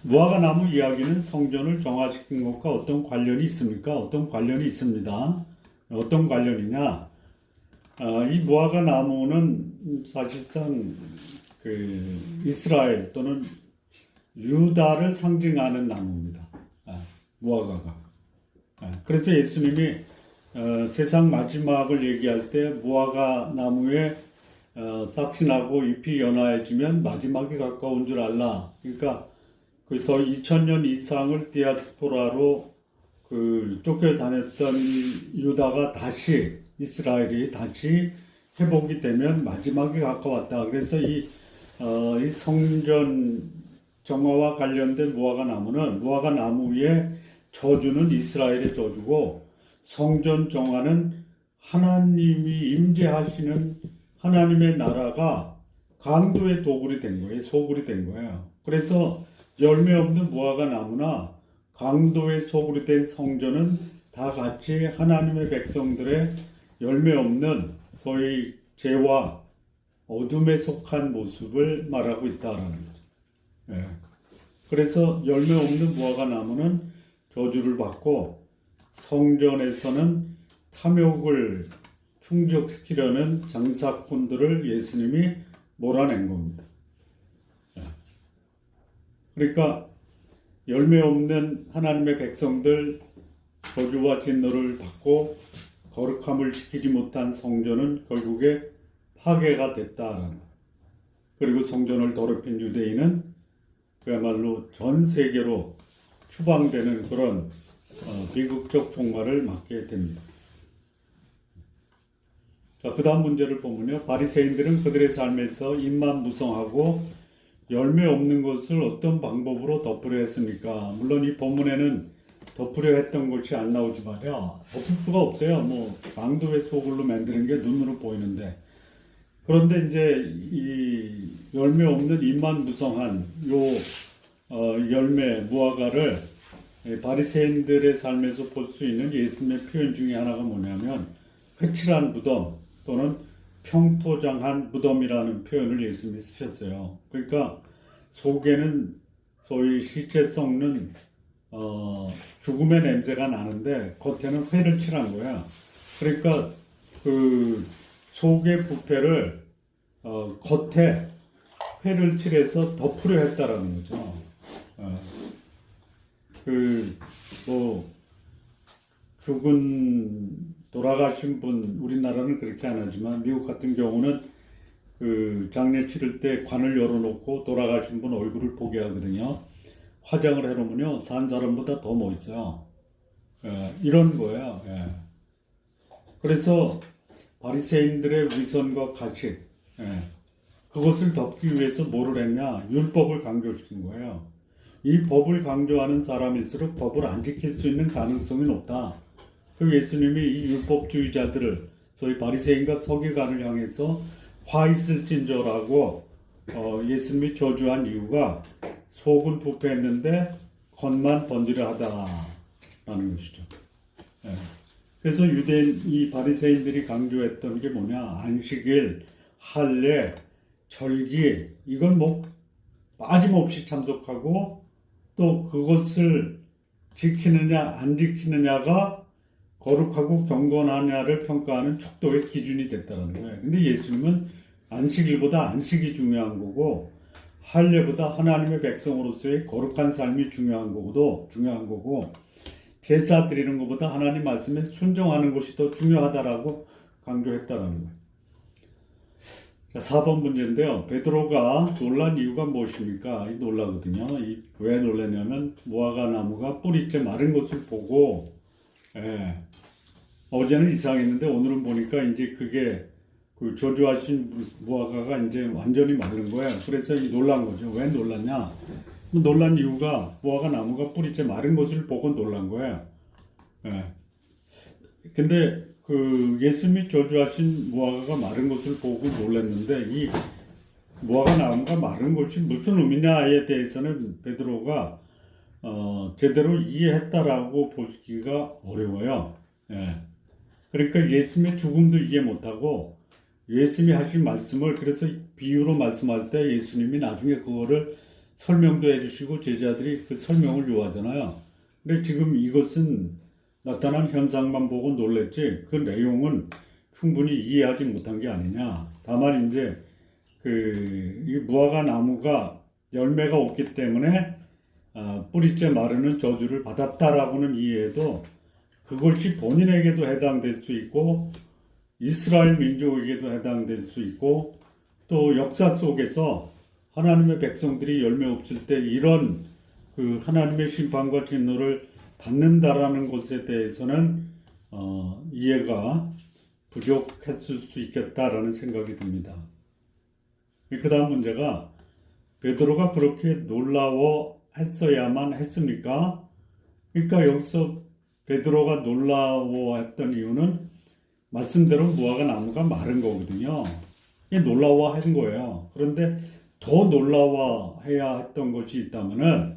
무화과나무 이야기는 성전을 정화시킨 것과 어떤 관련이 있습니까? 어떤 관련이 있습니다. 어떤 관련이냐? 이 무화과나무는 사실상 그 이스라엘 또는 유다를 상징하는 나무입니다. 무화과가. 그래서 예수님이 세상 마지막을 얘기할 때 무화과 나무에 싹신하고 잎이 연화해지면 마지막이 가까운 줄 알라. 그러니까 그래서 2000년 이상을 디아스포라로 쫓겨다녔던 유다가 다시 이스라엘이 다시 회복이 되면 마지막이 가까웠다. 그래서 이 성전 정화와 관련된 무화과 나무 위에 저주는 이스라엘의 저주고 성전 정화는 하나님이 임재하시는 하나님의 나라가 강도의 도굴이 된 거예요. 소굴이 된 거예요. 그래서 열매 없는 무화과 나무나 강도의 소굴이 된 성전은 다 같이 하나님의 백성들의 열매 없는 소위 죄와 어둠에 속한 모습을 말하고 있다라는 거죠. 예. 그래서 열매 없는 무화과 나무는 저주를 받고 성전에서는 탐욕을 충족시키려는 장사꾼들을 예수님이 몰아낸 겁니다. 그러니까 열매 없는 하나님의 백성들 저주와 진노를 받고 거룩함을 지키지 못한 성전은 결국에 파괴가 됐다라는 거예요. 그리고 성전을 더럽힌 유대인은 그야말로 전 세계로 추방되는 그런 비극적 종말을 맞게 됩니다. 자, 그 다음 문제를 보면요. 바리새인들은 그들의 삶에서 입만 무성하고 열매 없는 것을 어떤 방법으로 덮으려 했습니까? 물론 이 본문에는 덮으려 했던 것이 안 나오지만요. 덮을 수가 없어요. 뭐 강도의 소굴로 만드는 게 눈으로 보이는데. 그런데 이제 이 열매 없는 입만 무성한 열매 무화과를 바리새인들의 삶에서 볼 수 있는 예수님의 표현 중에 하나가 뭐냐면 회칠한 무덤 또는 평토장한 무덤이라는 표현을 예수님이 쓰셨어요. 그러니까 속에는 소위 시체 썩는 죽음의 냄새가 나는데 겉에는 회를 칠한 거야. 그러니까 그 속의 부패를 겉에 회를 칠해서 덮으려 했다라는 거죠. 돌아가신 분, 우리나라는 그렇게 안 하지만 미국 같은 경우는 그 장례 치를 때 관을 열어놓고 돌아가신 분 얼굴을 보게 하거든요. 화장을 해놓으면요, 산 사람보다 더 멋있어요. 이런 거예요. 그래서 바리새인들의 위선과 가식, 그것을 덮기 위해서 뭐를 했냐? 율법을 강조시킨 거예요. 이 법을 강조하는 사람일수록 법을 안 지킬 수 있는 가능성이 높다. 그 예수님이 이 율법주의자들을 소위 바리새인과 서기관을 향해서 화 있을진저라고 예수님이 저주한 이유가 속은 부패했는데 겉만 번지르 하다라는 것이죠. 그래서 유대인 이 바리새인들이 강조했던 게 뭐냐? 안식일, 할례, 절기 이건 뭐 빠짐없이 참석하고 또 그것을 지키느냐 안 지키느냐가 거룩하고 경건하냐를 평가하는 척도의 기준이 됐다는 거예요. 근데 예수님은 안식일보다 안식이 중요한 거고 할례보다 하나님의 백성으로서의 거룩한 삶이 중요한 거고 제사 드리는 것보다 하나님 말씀에 순종하는 것이 더 중요하다라고 강조했다는 거예요. 자, 4번 문제인데요. 베드로가 놀란 이유가 무엇입니까? 이 놀라거든요. 왜 놀랐냐면 무화과 나무가 뿌리째 마른 것을 보고 어제는 이상했는데 오늘은 보니까 이제 그게 그 저주하신 무화과가 이제 완전히 마른 거예요. 그래서 놀란 거죠. 왜 놀랐냐? 놀란 이유가 무화과 나무가 뿌리째 마른 것을 보고 놀란 거예요. 예. 근데 그 예수님이 저주하신 무화과가 마른 것을 보고 놀랐는데 이 무화과 나무가 마른 것이 무슨 의미냐에 대해서는 베드로가 제대로 이해했다라고 보기가 어려워요. 예. 그러니까 예수님의 죽음도 이해 못하고 예수님이 하신 말씀을 그래서 비유로 말씀할 때 예수님이 나중에 그거를 설명도 해주시고 제자들이 그 설명을 요하잖아요. 근데 지금 이것은 나타난 현상만 보고 놀랬지 그 내용은 충분히 이해하지 못한 게 아니냐. 다만 이제 이 무화과 나무가 열매가 없기 때문에 뿌리째 마르는 저주를 받았다라고는 이해해도 그것이 본인에게도 해당될 수 있고 이스라엘 민족에게도 해당될 수 있고 또 역사 속에서 하나님의 백성들이 열매 없을 때 이런 그 하나님의 심판과 진노를 받는다라는 것에 대해서는 이해가 부족했을 수 있겠다라는 생각이 듭니다. 그 다음 문제가 베드로가 그렇게 놀라워했어야만 했습니까? 그러니까 여기서 베드로가 놀라워했던 이유는 말씀대로 무화과 나무가 마른 거거든요. 이게 놀라워한 거예요. 그런데 더 놀라워해야 했던 것이 있다면은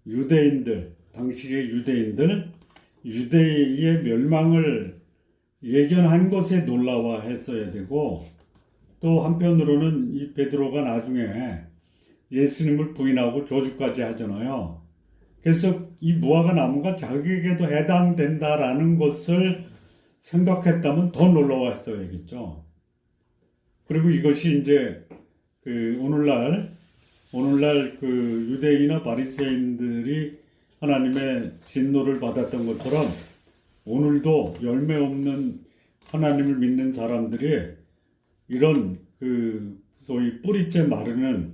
유대인들, 당시의 유대인들, 유대의 멸망을 예견한 것에 놀라워했어야 되고 또 한편으로는 이 베드로가 나중에 예수님을 부인하고 저주까지 하잖아요. 그래서 이 무화과 나무가 자기에게도 해당된다라는 것을 생각했다면 더 놀라워했어야겠죠. 그리고 이것이 이제 오늘날 그 유대인이나 바리새인들이 하나님의 진노를 받았던 것처럼 오늘도 열매 없는 하나님을 믿는 사람들이 이런 소위 뿌리째 마르는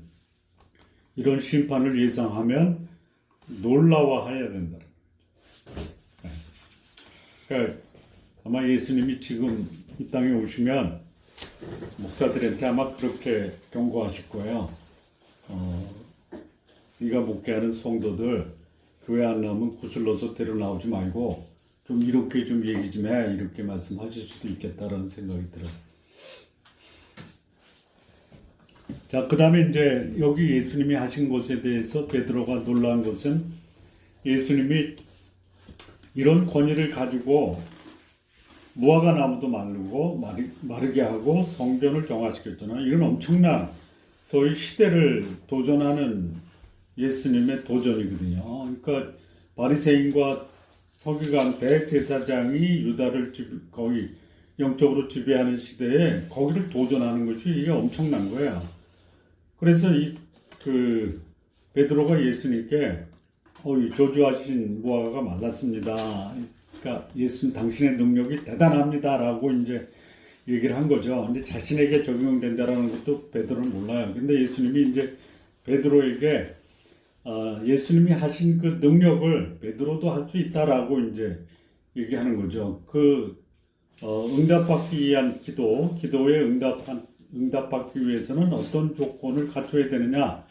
이런 심판을 예상하면 놀라워해야 된다. 그러니까 아마 예수님이 지금 이 땅에 오시면 목사들한테 아마 그렇게 경고하실 거예요. 네가 목회하는 성도들 교회 안 나오면 구슬러서 데려 나오지 말고 좀 이렇게 좀 얘기 좀 해, 이렇게 말씀하실 수도 있겠다라는 생각이 들어요. 자, 그 다음에 이제 여기 예수님이 하신 것에 대해서 베드로가 놀란 것은 예수님이 이런 권위를 가지고 무화과 나무도 마르게 하고 성전을 정화시켰잖아요. 이건 엄청난 소위 시대를 도전하는 예수님의 도전이거든요. 그러니까 바리새인과 서기관 대제사장이 유다를 거의 영적으로 지배하는 시대에 거기를 도전하는 것이 이게 엄청난 거예요. 그래서 베드로가 예수님께 저주하신 무화과가 말랐습니다. 그러니까 예수님 당신의 능력이 대단합니다라고 이제 얘기를 한 거죠. 근데 자신에게 적용된다라는 것도 베드로는 몰라요. 근데 예수님이 이제 베드로에게 예수님이 하신 그 능력을 베드로도 할 수 있다라고 이제 얘기하는 거죠. 응답받기 위한 기도에 응답받기 위해서는 어떤 조건을 갖춰야 되느냐?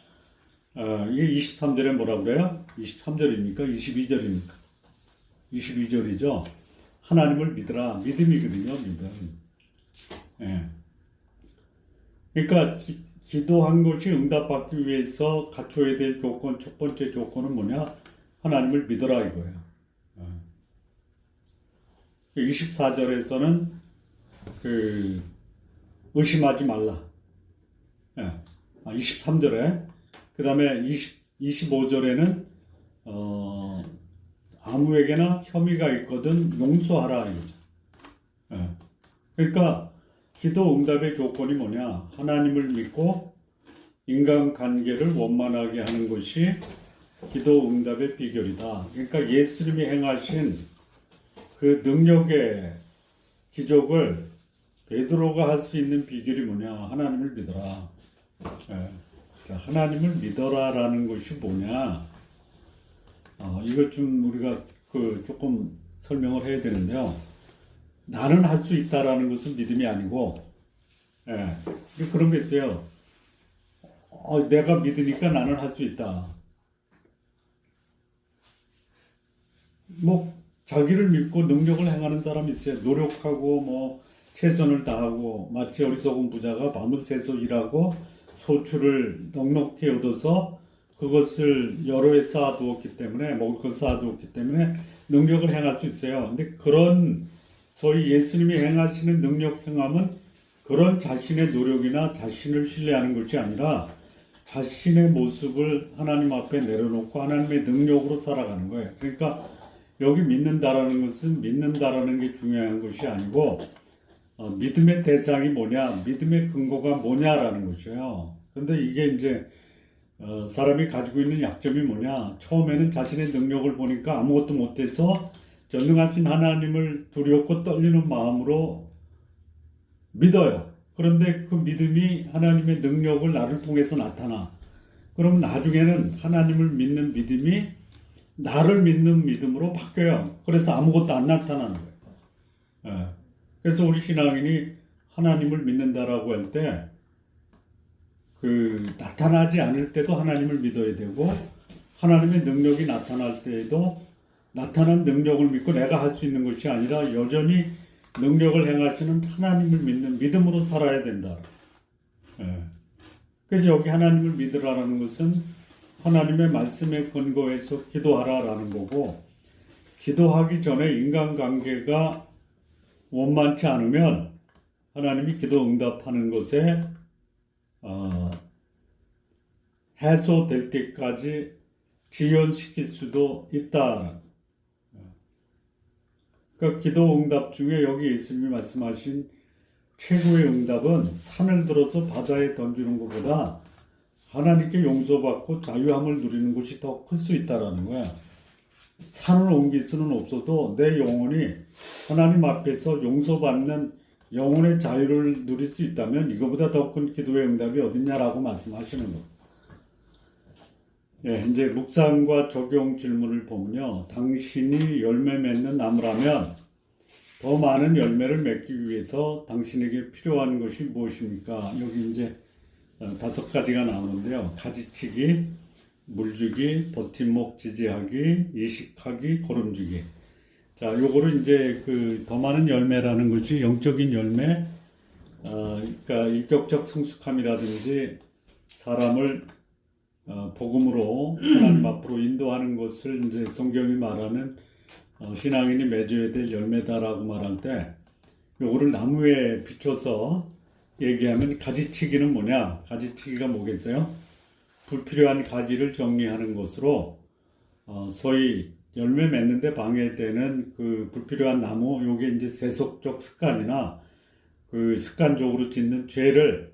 이게 23절에 뭐라 그래요? 23절입니까? 22절입니까? 22절이죠. 하나님을 믿으라. 믿음이거든요. 믿음. 예. 그러니까 기도한 것이 응답받기 위해서 갖춰야 될 조건, 첫 번째 조건은 뭐냐? 하나님을 믿어라 이거예요. 24절에서는 의심하지 말라. 23절에 그 다음에 25절에는 아무에게나 혐의가 있거든 용서하라 이거죠. 그러니까 기도 응답의 조건이 뭐냐? 하나님을 믿고 인간관계를 원만하게 하는 것이 기도 응답의 비결이다. 그러니까 예수님이 행하신 그 능력의 기적을 베드로가 할 수 있는 비결이 뭐냐? 하나님을 믿어라. 하나님을 믿어라라는 것이 뭐냐? 이걸 좀 우리가 조금 설명을 해야 되는데요. 나는 할 수 있다라는 것은 믿음이 아니고, 그런 게 있어요. 내가 믿으니까 나는 할 수 있다. 뭐 자기를 믿고 능력을 행하는 사람이 있어요. 노력하고 뭐 최선을 다하고 마치 어리석은 부자가 밤을 새서 일하고 소출을 넉넉히 얻어서 그것을 여러 해 쌓아두었기 때문에 먹을 걸 쌓아두었기 때문에 능력을 행할 수 있어요. 근데 그런 소위 예수님이 행하시는 능력 행함은 그런 자신의 노력이나 자신을 신뢰하는 것이 아니라 자신의 모습을 하나님 앞에 내려놓고 하나님의 능력으로 살아가는 거예요. 그러니까 여기 믿는다라는 것은 믿는다라는 게 중요한 것이 아니고 믿음의 대상이 뭐냐, 믿음의 근거가 뭐냐라는 것이에요. 근데 이게 이제 사람이 가지고 있는 약점이 뭐냐, 처음에는 자신의 능력을 보니까 아무것도 못해서 전능하신 하나님을 두렵고 떨리는 마음으로 믿어요. 그런데 그 믿음이 하나님의 능력을 나를 통해서 나타나. 그럼 나중에는 하나님을 믿는 믿음이 나를 믿는 믿음으로 바뀌어요. 그래서 아무것도 안 나타나는 거예요. 예. 그래서 우리 신앙인이 하나님을 믿는다라고 할 때 나타나지 않을 때도 하나님을 믿어야 되고 하나님의 능력이 나타날 때에도 나타난 능력을 믿고 내가 할 수 있는 것이 아니라 여전히 능력을 행하시는 하나님을 믿는 믿음으로 살아야 된다. 예. 그래서 여기 하나님을 믿으라는 것은 하나님의 말씀에 근거해서 기도하라라는 거고, 기도하기 전에 인간관계가 원만치 않으면 하나님이 기도 응답하는 것에 해소될 때까지 지연시킬 수도 있다. 그러니까 기도 응답 중에 여기 예수님이 말씀하신 최고의 응답은 산을 들어서 바다에 던지는 것보다 하나님께 용서받고 자유함을 누리는 것이 더 클 수 있다라는 거야. 산을 옮길 수는 없어도 내 영혼이 하나님 앞에서 용서받는 영혼의 자유를 누릴 수 있다면 이거보다 더 큰 기도의 응답이 어딨냐라고 말씀하시는 거. 예, 이제 묵상과 적용 질문을 보면요. 당신이 열매 맺는 나무라면 더 많은 열매를 맺기 위해서 당신에게 필요한 것이 무엇입니까? 여기 이제 5가지가 나오는데요. 가지치기, 물주기, 버팀목 지지하기, 이식하기, 거름주기. 자, 요거를 이제 더 많은 열매라는 것이 영적인 열매, 그러니까 인격적 성숙함이라든지 사람을 복음으로 하나님 앞으로 인도하는 것을 이제 성경이 말하는 신앙인이 맺어야 될 열매다라고 말할 때 요거를 나무에 비춰서 얘기하면 가지치기는 뭐냐? 가지치기가 뭐겠어요? 불필요한 가지를 정리하는 것으로 소위 열매 맺는데 방해되는 그 불필요한 나무, 요게 이제 세속적 습관이나 그 습관적으로 짓는 죄를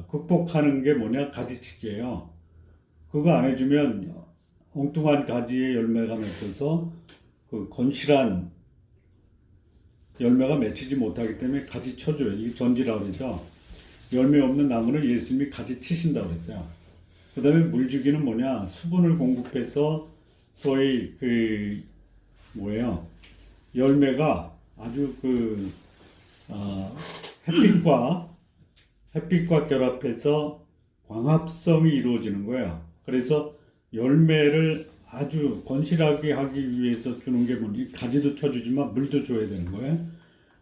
극복하는 게 뭐냐? 가지치기예요. 그거 안 해주면 엉뚱한 가지의 열매가 맺혀서 그 건실한 열매가 맺히지 못하기 때문에 가지 쳐줘요. 이게 전지라고 그러죠. 열매 없는 나무는 예수님이 가지 치신다고 그랬어요. 그 다음에 물주기는 뭐냐? 수분을 공급해서 소위 열매가 아주 햇빛과 결합해서 광합성이 이루어지는 거예요. 그래서 열매를 아주 건실하게 하기 위해서 주는 게 뭐니? 가지도 쳐주지만 물도 줘야 되는 거예요.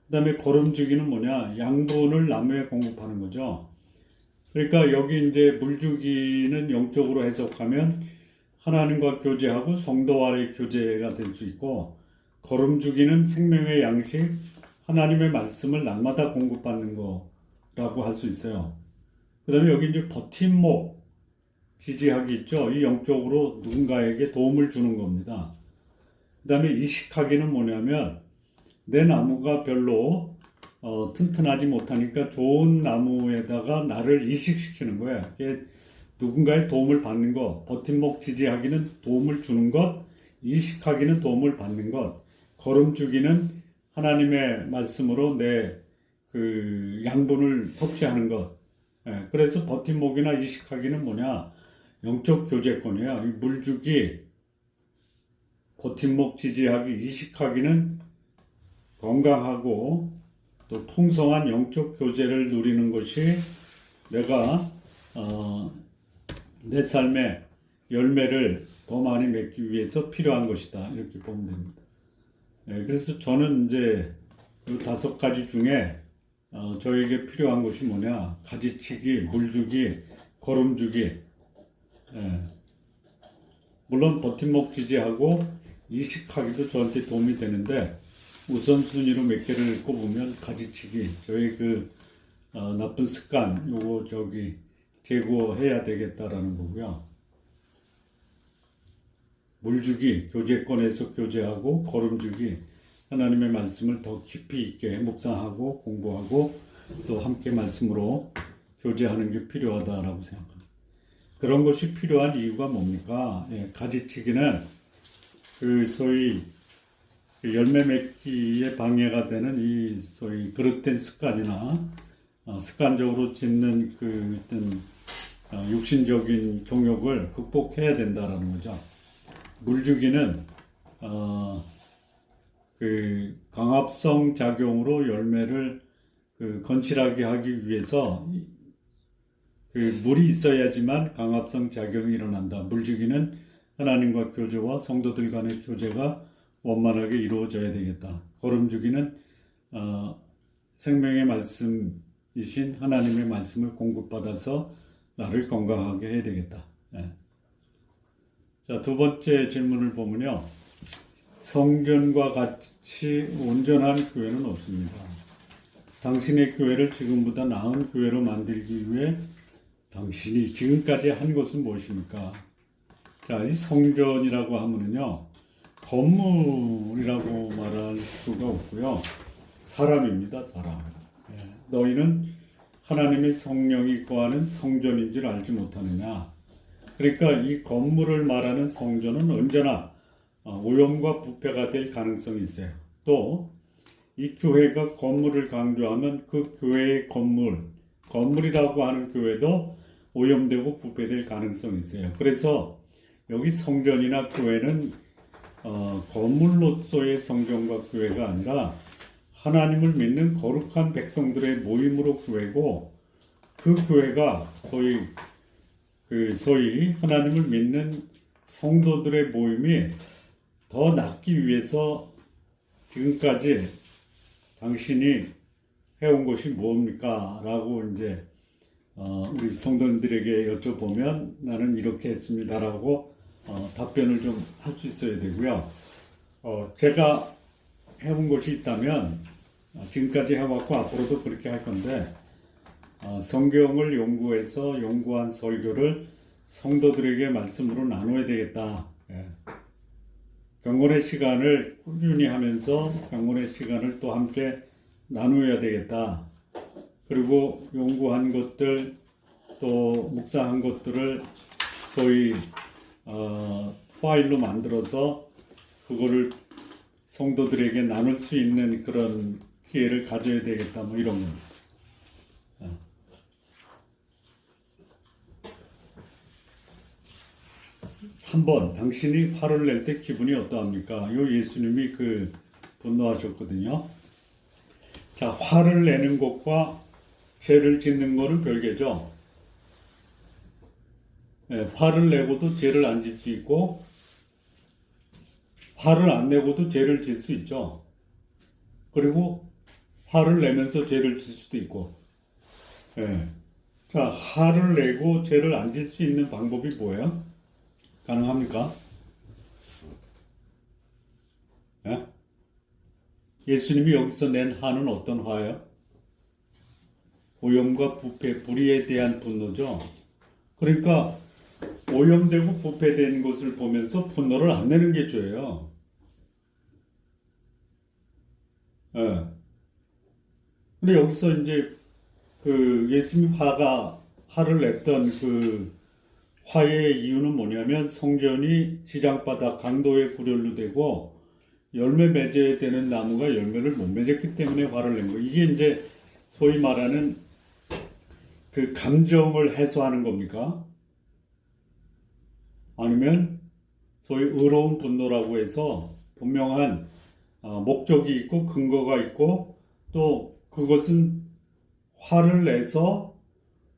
그 다음에 거름주기는 뭐냐? 양분을 나무에 공급하는 거죠. 그러니까 여기 이제 물주기는 영적으로 해석하면 하나님과 교제하고 성도와의 교제가 될 수 있고, 거름주기는 생명의 양식, 하나님의 말씀을 날마다 공급받는 거라고 할 수 있어요. 그 다음에 여기 이제 버팀목 지지하기 있죠. 이 영적으로 누군가에게 도움을 주는 겁니다. 그 다음에 이식하기는 뭐냐면 내 나무가 별로 튼튼하지 못하니까 좋은 나무에다가 나를 이식시키는 거예요. 이게 누군가의 도움을 받는 것. 버팀목 지지하기는 도움을 주는 것, 이식하기는 도움을 받는 것, 거름주기는 하나님의 말씀으로 내 양분을 섭취하는 것. 예, 그래서 버팀목이나 이식하기는 뭐냐? 영적 교제권이에요. 이 물주기, 버팀목 지지하기, 이식하기는 건강하고 또 풍성한 영적 교제를 누리는 것이 내가 내 삶의 열매를 더 많이 맺기 위해서 필요한 것이다. 이렇게 보면 됩니다. 그래서 저는 이제 이 5가지 중에 저에게 필요한 것이 뭐냐? 가지치기, 물주기, 거름주기. 물론 버팀목 지지하고 이식하기도 저한테 도움이 되는데 우선순위로 몇 개를 꼽으면 가지치기, 저의 그 나쁜 습관 요거 제거해야 되겠다라는 거고요. 물주기, 교제권에서 교제하고, 거름주기, 하나님의 말씀을 더 깊이 있게 묵상하고 공부하고 또 함께 말씀으로 교제하는 게 필요하다라고 생각합니다. 그런 것이 필요한 이유가 뭡니까? 가지치기는 그 소위 열매 맺기에 방해가 되는 이 소위 그릇된 습관이나 습관적으로 짓는 그 어떤 육신적인 종욕을 극복해야 된다라는 거죠. 물주기는 그 강압성 작용으로 열매를 그 건실하게 하기 위해서 그 물이 있어야지만 강압성 작용이 일어난다. 물주기는 하나님과 교제와 성도들 간의 교제가 원만하게 이루어져야 되겠다. 거름주기는 생명의 말씀이신 하나님의 말씀을 공급받아서 나를 건강하게 해야 되겠다. 자, 2번째 질문을 보면요. 성전과 같이 온전한 교회는 없습니다. 당신의 교회를 지금보다 나은 교회로 만들기 위해 당신이 지금까지 한 것은 무엇입니까? 자, 이 성전이라고 하면은요, 건물이라고 말할 수가 없고요. 사람입니다, 사람. 너희는 하나님의 성령이 거하는 성전인 줄 알지 못하느냐? 그러니까 이 건물을 말하는 성전은 언제나 오염과 부패가 될 가능성이 있어요. 또 이 교회가 건물을 강조하면 그 교회의 건물이라고 하는 교회도 오염되고 부패될 가능성이 있어요. 그래서 여기 성전이나 교회는 건물로서의 성전과 교회가 아니라 하나님을 믿는 거룩한 백성들의 모임으로 교회고, 그 교회가 소위 하나님을 믿는 성도들의 모임이 더 낫기 위해서 지금까지 당신이 해온 것이 무엇입니까? 라고 이제 우리 성도님들에게 여쭤보면 나는 이렇게 했습니다라고 답변을 좀 할 수 있어야 되고요. 제가 해온 것이 있다면 지금까지 해왔고 앞으로도 그렇게 할 건데, 성경을 연구한 설교를 성도들에게 말씀으로 나눠야 되겠다. 경건의 시간을 꾸준히 하면서 경건의 시간을 또 함께 나누어야 되겠다. 그리고 연구한 것들 또 묵상한 것들을 소위 파일로 만들어서 그거를 성도들에게 나눌 수 있는 그런 기회를 가져야 되겠다. 뭐 이런 겁니다. 3번, 당신이 화를 낼 때 기분이 어떠합니까? 요 예수님이 분노하셨거든요. 자, 화를 내는 것과 죄를 짓는 거는 별개죠. 화를 내고도 죄를 안 짓 수 있고, 화를 안 내고도 죄를 짓 수 있죠. 그리고 화를 내면서 죄를 짓을 수도 있고. 자, 화를 내고 죄를 안 짓을 수 있는 방법이 뭐예요? 가능합니까? 예수님이 여기서 낸 화는 어떤 화예요? 오염과 부패, 불의에 대한 분노죠. 그러니까 오염되고 부패된 것을 보면서 분노를 안 내는 게 죄예요. 근데 여기서 이제 예수님 화를 냈던 화의 이유는 뭐냐면 성전이 지장바닥 강도의 불혈로 되고 열매 맺어야 되는 나무가 열매를 못 맺었기 때문에 화를 낸 거예요. 이게 이제 소위 말하는 감정을 해소하는 겁니까? 아니면 소위 의로운 분노라고 해서 분명한 목적이 있고 근거가 있고 또 그것은 화를 내서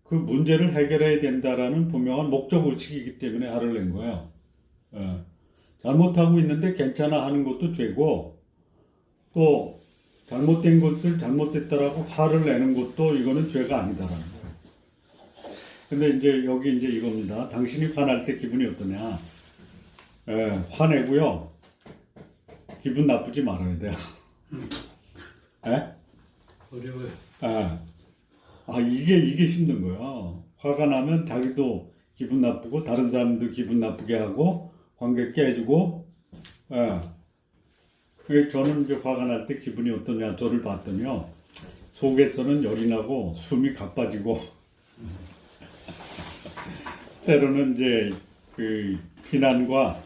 그 문제를 해결해야 된다라는 분명한 목적의식이기 때문에 화를 낸 거예요. 예. 잘못하고 있는데 괜찮아 하는 것도 죄고, 또 잘못된 것을 잘못됐다라고 화를 내는 것도 이거는 죄가 아니다라는 거예요. 근데 이제 여기 이제 이겁니다. 당신이 화날 때 기분이 어떠냐? 예, 화내고요. 기분 나쁘지 말아야 돼요. 예? 어려워요. 이게 힘든 거야. 화가 나면 자기도 기분 나쁘고 다른 사람도 기분 나쁘게 하고 관계 깨지고. 저는 이제 화가 날 때 기분이 어떠냐 저를 봤더니요. 속에서는 열이 나고 숨이 가빠지고 때로는 이제 그 비난과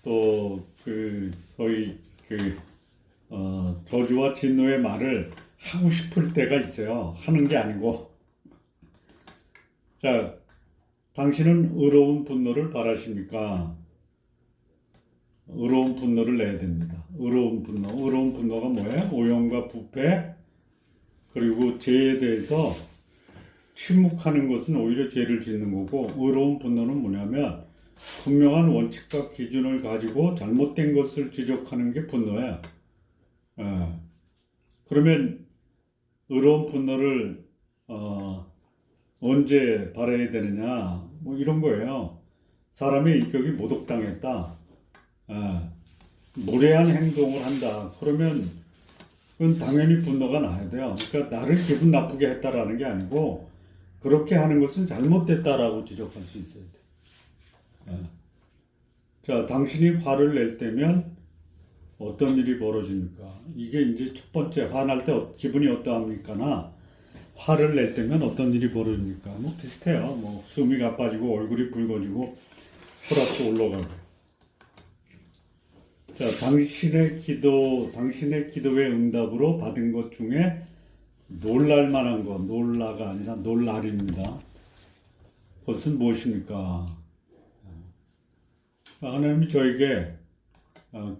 또 그 소위 저주와 진노의 말을 하고 싶을 때가 있어요. 하는 게 아니고. 자, 당신은 의로운 분노를 바라십니까? 의로운 분노를 내야 됩니다. 의로운 분노가 뭐예요? 오염과 부패, 그리고 죄에 대해서 침묵하는 것은 오히려 죄를 짓는 거고, 의로운 분노는 뭐냐면 분명한 원칙과 기준을 가지고 잘못된 것을 지적하는 게 분노예요. 그러면 의로운 분노를 언제 발휘해야 되느냐? 뭐 이런 거예요. 사람의 인격이 모독당했다. 무례한 행동을 한다. 그러면 그건 당연히 분노가 나야 돼요. 그러니까 나를 기분 나쁘게 했다라는 게 아니고 그렇게 하는 것은 잘못됐다라고 지적할 수 있어야 돼. 자, 당신이 화를 낼 때면 어떤 일이 벌어집니까? 이게 이제 첫 번째, 화날 때 기분이 어떠합니까나 화를 낼 때면 어떤 일이 벌어집니까? 뭐 비슷해요. 뭐 숨이 가빠지고 얼굴이 붉어지고 혈압도 올라가고. 자, 당신의 기도의 응답으로 받은 것 중에 놀랄 만한 것, 놀라가 아니라 놀랄입니다. 그것은 무엇입니까? 하나님이 저에게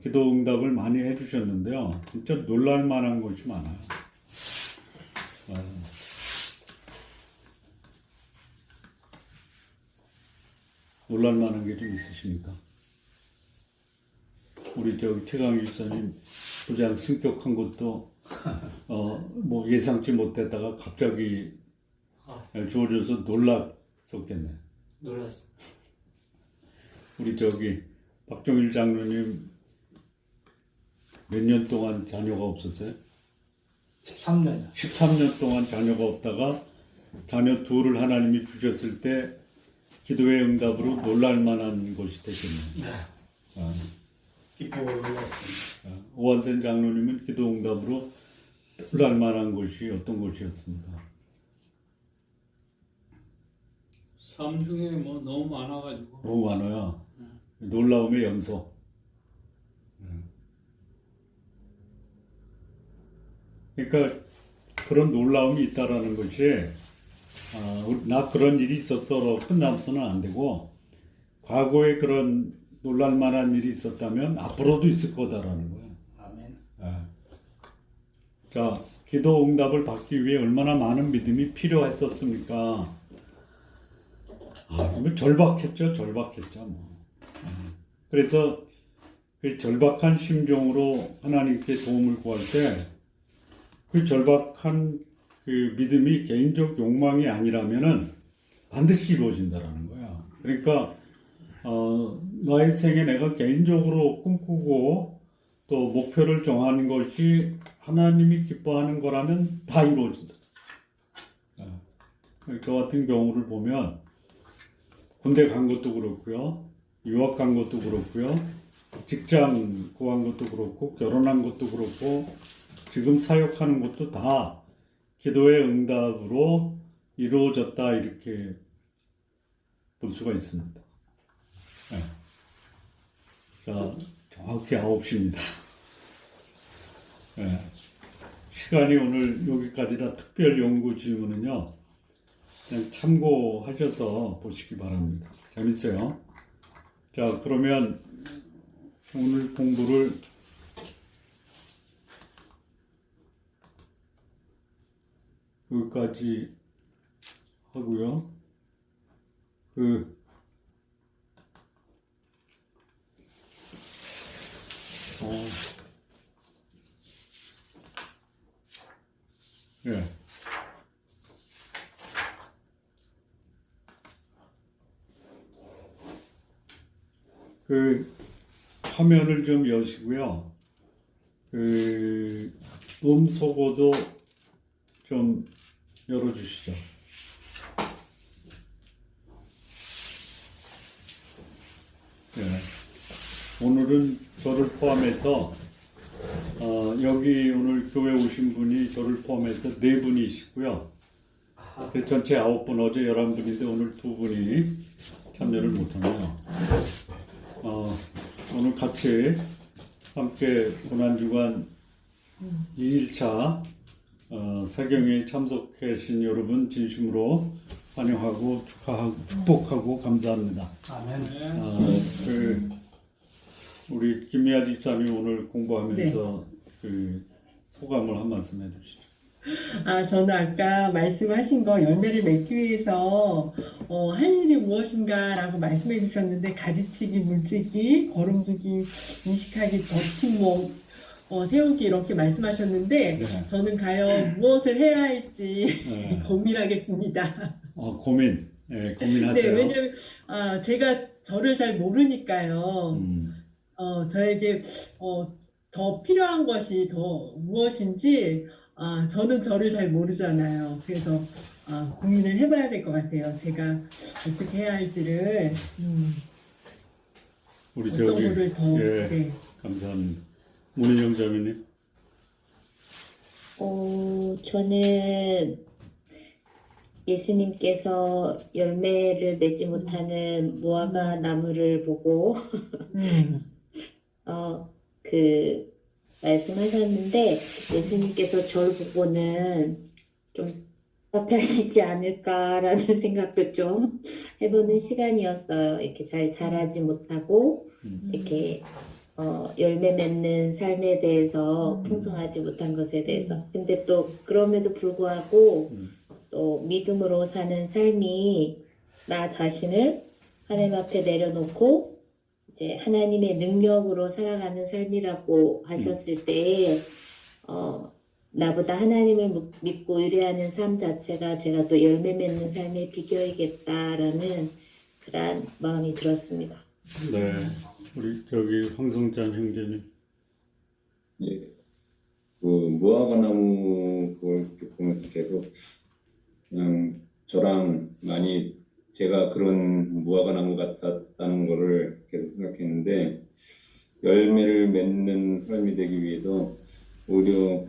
기도 응답을 많이 해주셨는데요. 진짜 놀랄 만한 것이 많아요. 놀랄 만한 게 좀 있으십니까? 우리 최강희 집사님 부장 승격한 것도 뭐 예상치 못했다가 갑자기 주어져서 놀랐었겠네. 놀랐어. 우리 박종일 장로님 몇 년 동안 자녀가 없었어요? 13년이요. 13년 동안 자녀가 없다가 자녀 둘을 하나님이 주셨을 때 기도의 응답으로 놀랄 만한 것이 되겠네요. 네. 기쁘고 놀랐습니다. 오한센 장로님은 기도 응답으로 놀랄 만한 것이 어떤 것이었습니까? 삶 중에 뭐 너무 많아가지고. 너무 많아요. 놀라움의 연속. 그러니까 그런 놀라움이 있다라는 것이 나 그런 일이 있었어로 끝나서는 안 되고 과거에 그런 놀랄 만한 일이 있었다면 앞으로도 있을 거다라는 거예요. 아멘. 자, 기도 응답을 받기 위해 얼마나 많은 믿음이 필요했었습니까? 뭐 절박했죠. 뭐. 그래서 그 절박한 심정으로 하나님께 도움을 구할 때 그 절박한 그 믿음이 개인적 욕망이 아니라면은 반드시 이루어진다라는 거야. 그러니까 나의 생에 내가 개인적으로 꿈꾸고 또 목표를 정하는 것이 하나님이 기뻐하는 거라면 다 이루어진다. 저 같은 경우를 보면 군대 간 것도 그렇고요, 유학 간 것도 그렇고요, 직장 구한 것도 그렇고, 결혼한 것도 그렇고, 지금 사역하는 것도 다 기도의 응답으로 이루어졌다 이렇게 볼 수가 있습니다. 자, 정확히 9시입니다. 시간이 오늘 여기까지라 특별 연구 질문은요, 그냥 참고하셔서 보시기 바랍니다. 재밌어요. 자, 그러면 오늘 공부를 여기까지 하고요. 예. 그 화면을 좀 여시고요. 그 음소거도 좀 열어주시죠. 예. 오늘은 저를 포함해서 여기 오늘 교회 오신 분이 저를 포함해서 4분이시고요. 그래서 전체 9분, 어제 11분인데 오늘 2분이 참여를 못하네요. 오늘 같이 함께 고난주간 2일차 사경회에 참석하신 여러분 진심으로 환영하고 축복하고 감사합니다. 아멘. 우리 김미아 집사님 오늘 공부하면서 그 소감을 한 말씀 해주시죠. 저는 아까 말씀하신 거 열매를 맺기 위해서 할 일이 무엇인가라고 말씀해 주셨는데 가지치기, 물치기, 거름두기, 인식하기, 버팀목, 세우기 이렇게 말씀하셨는데 네. 저는 과연 무엇을 해야 할지 네. 고민하겠습니다. 고민하세요. 네, 왜냐면 제가 저를 잘 모르니까요. 저에게 더 필요한 것이 더 무엇인지 저는 저를 잘 모르잖아요. 그래서 고민을 해봐야 될 것 같아요. 제가 어떻게 해야 할지를 우리 어떤 저기 거를 더 네. 감사합니다. 문희영 자매님. 저는 예수님께서 열매를 맺지 못하는 무화과 나무를 보고 그 말씀하셨는데 예수님께서 저를 보고는 좀 답답하시지 않을까라는 생각도 좀 해보는 시간이었어요. 이렇게 잘 자라지 못하고 이렇게 열매 맺는 삶에 대해서 풍성하지 못한 것에 대해서 근데 또 그럼에도 불구하고 또 믿음으로 사는 삶이 나 자신을 하나님 앞에 내려놓고 이제 하나님의 능력으로 살아가는 삶이라고 하셨을 때 나보다 하나님을 믿고 의뢰하는 삶 자체가 제가 또 열매 맺는 삶의 비결이겠다라는 그런 마음이 들었습니다. 네, 우리 저기 황성찬 형제님. 예. 그 무화과나무 그걸 이렇게 보면서 계속 그냥 저랑 많이 제가 그런 무화과나무 같았다는 거를 계속 생각했는데 열매를 맺는 삶이 되기 위해서 오히려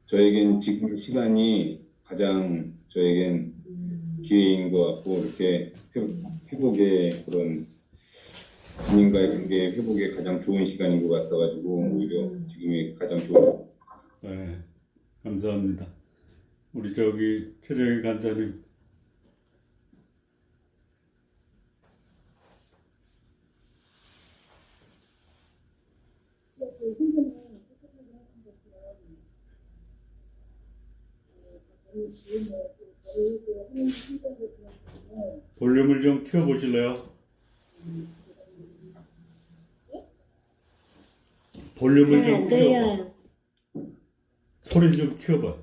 저에겐 지금 시간이 가장 저에겐 기회인 것 같고 이렇게 회복의 그런 주님과의 관계 회복에 가장 좋은 시간인 것 같아가지고 오히려 지금이 가장 좋은. 네, 감사합니다. 우리 저기 최정희 간사님. 볼륨을 좀 키워보실래요? 볼륨을 잘 안 좀 키워봐. 들려요. 소리 좀 키워봐.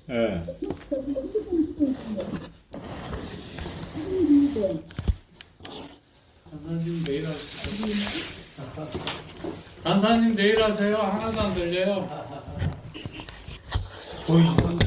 예. 단사님 내일 하세요. 단사님 내일 하세요. 하나도 안 들려요. 보이시죠?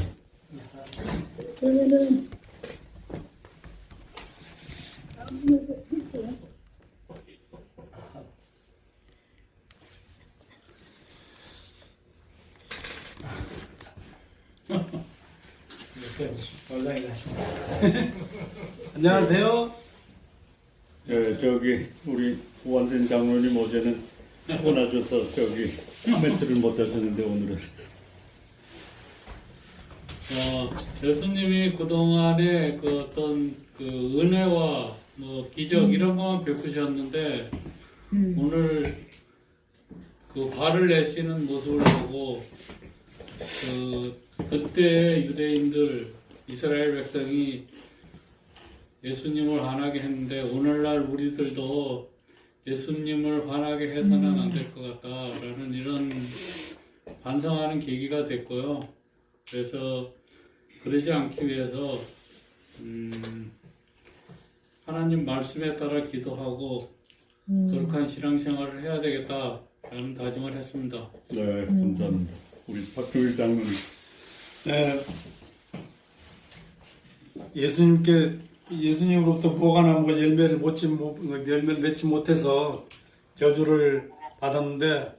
온라인 하시네. 안녕하세요. 예, 저기 우리 원생 장로님 어제는 피곤하셔서 저기 코멘트를 못 하셨는데 오늘은 예수님이 그동안에 그 어떤 그 은혜와 뭐 기적 이런 것만 베푸셨는데 오늘 그 화를 내시는 모습을 보고 그때 유대인들 이스라엘 백성이 예수님을 환하게 했는데 오늘날 우리들도 예수님을 환하게 해서는 안 될 것 같다라는 이런 반성하는 계기가 됐고요. 그래서 그러지 않기 위해서 하나님 말씀에 따라 기도하고 거룩한 신앙생활을 해야 되겠다라는 다짐을 했습니다. 네, 감사합니다. 우리 박종일 장로님. 네, 예수님으로부터 무화과 나무가 열매를 맺지 못해서 저주를 받았는데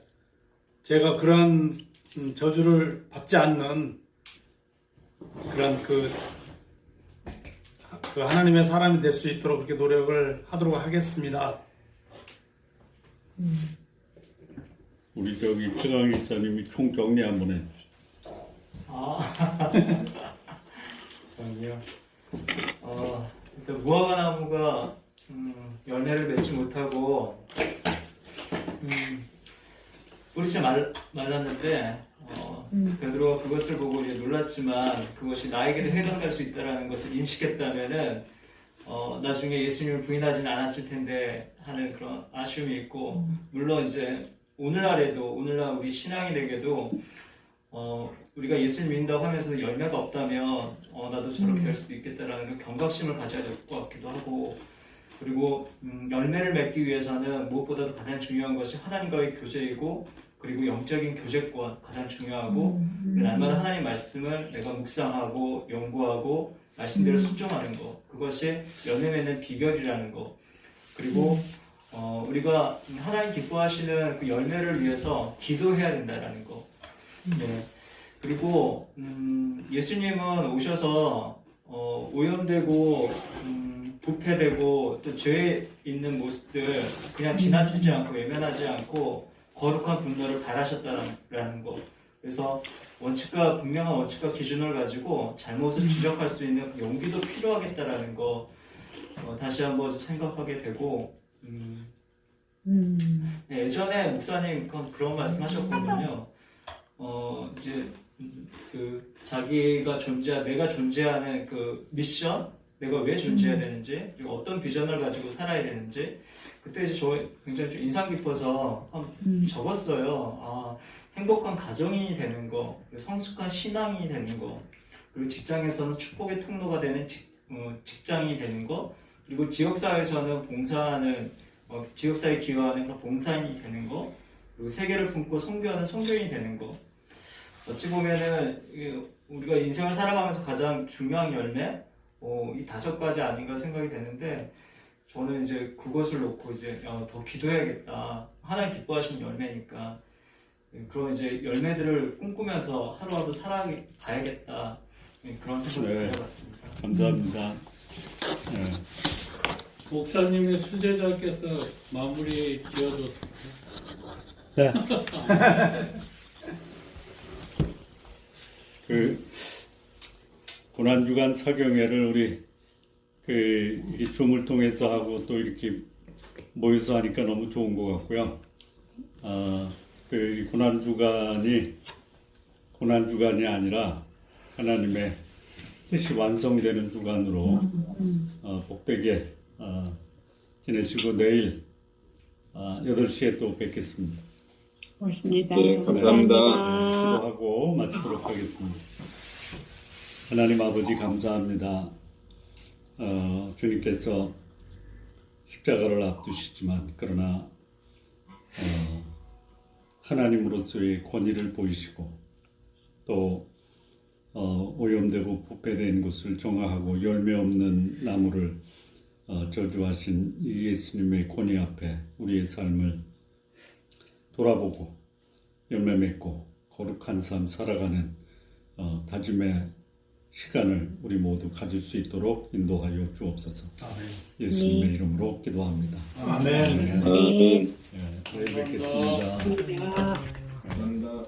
제가 그러한 저주를 받지 않는 그런 그 하나님의 사람이 될 수 있도록 그렇게 노력을 하도록 하겠습니다. 우리 저기 최강 이사님이 총 정리 한번 해주시죠. 저는요. 일단 무화과 나무가 열매를 맺지 못하고 뿌리째 말랐는데 베드로가 그것을 보고 이제 놀랐지만 그것이 나에게도 해당될 수 있다라는 것을 인식했다면은 나중에 예수님을 부인하지는 않았을 텐데 하는 그런 아쉬움이 있고 물론 이제 오늘날 우리 신앙인에게도 우리가 예수를 믿는다고 하면서도 열매가 없다면 나도 저렇게 될 수도 있겠다라는 그 경각심을 가져야 될 것 같기도 하고 그리고 열매를 맺기 위해서는 무엇보다도 가장 중요한 것이 하나님과의 교제이고 그리고 영적인 교제권 가장 중요하고 날마다 하나님 말씀을 내가 묵상하고 연구하고 말씀대로 순종하는 것 그것이 열매 맺는 비결이라는 것 그리고 우리가 하나님 기뻐하시는 그 열매를 위해서 기도해야 된다라는 것 네. 그리고 예수님은 오셔서 오염되고 부패되고 또 죄에 있는 모습들 그냥 지나치지 않고 외면하지 않고 거룩한 분노를 바라셨다라는 것 그래서 분명한 원칙과 기준을 가지고 잘못을 지적할 수 있는 용기도 필요하겠다라는 거 다시 한번 좀 생각하게 되고 네, 예전에 목사님 그런 말씀하셨거든요. 이제 그 내가 존재하는 그 미션, 내가 왜 존재해야 되는지, 그리고 어떤 비전을 가지고 살아야 되는지, 그때 이제 저 굉장히 좀 인상 깊어서 적었어요. 행복한 가정인이 되는 거, 성숙한 신앙인이 되는 거, 그리고 직장에서는 축복의 통로가 되는 직장인이 되는 거, 그리고 지역사회에서는 지역사회에 기여하는 그런 봉사인이 되는 거, 그리고 세계를 품고 선교하는 선교인이 되는 거. 어찌 보면은 우리가 인생을 살아가면서 가장 중요한 열매, 이 5가지 아닌가 생각이 되는데 저는 이제 그것을 놓고 이제 더 기도해야겠다. 하나님 기뻐하시는 열매니까 그런 이제 열매들을 꿈꾸면서 하루하루 살아가야겠다. 그런 생각을 가져봤습니다. 감사합니다. 네. 목사님의 수제자께서 마무리 지어줬습니다. 네. 그 고난주간 사경회를 우리 이 줌을 통해서 하고 또 이렇게 모여서 하니까 너무 좋은 것 같고요. 이 고난주간이 아니라 하나님의 뜻이 완성되는 주간으로 복되게 지내시고 내일 8시에 또 뵙겠습니다. 고맙습니다. 네, 감사합니다. 기도하고 마치도록 하겠습니다. 하나님 아버지 감사합니다. 주님께서 십자가를 앞두시지만 그러나 하나님으로서의 권위를 보이시고 또 오염되고 부패된 것을 정화하고 열매 없는 나무를 저주하신 이 예수님의 권위 앞에 우리의 삶을 돌아보고 열매 맺고 거룩한 삶 살아가는 다짐의 시간을 우리 모두 가질 수 있도록 인도하여 주옵소서. 예수님의 이름으로 기도합니다. 아멘. 네, 내일 뵙겠습니다. 감사합니다.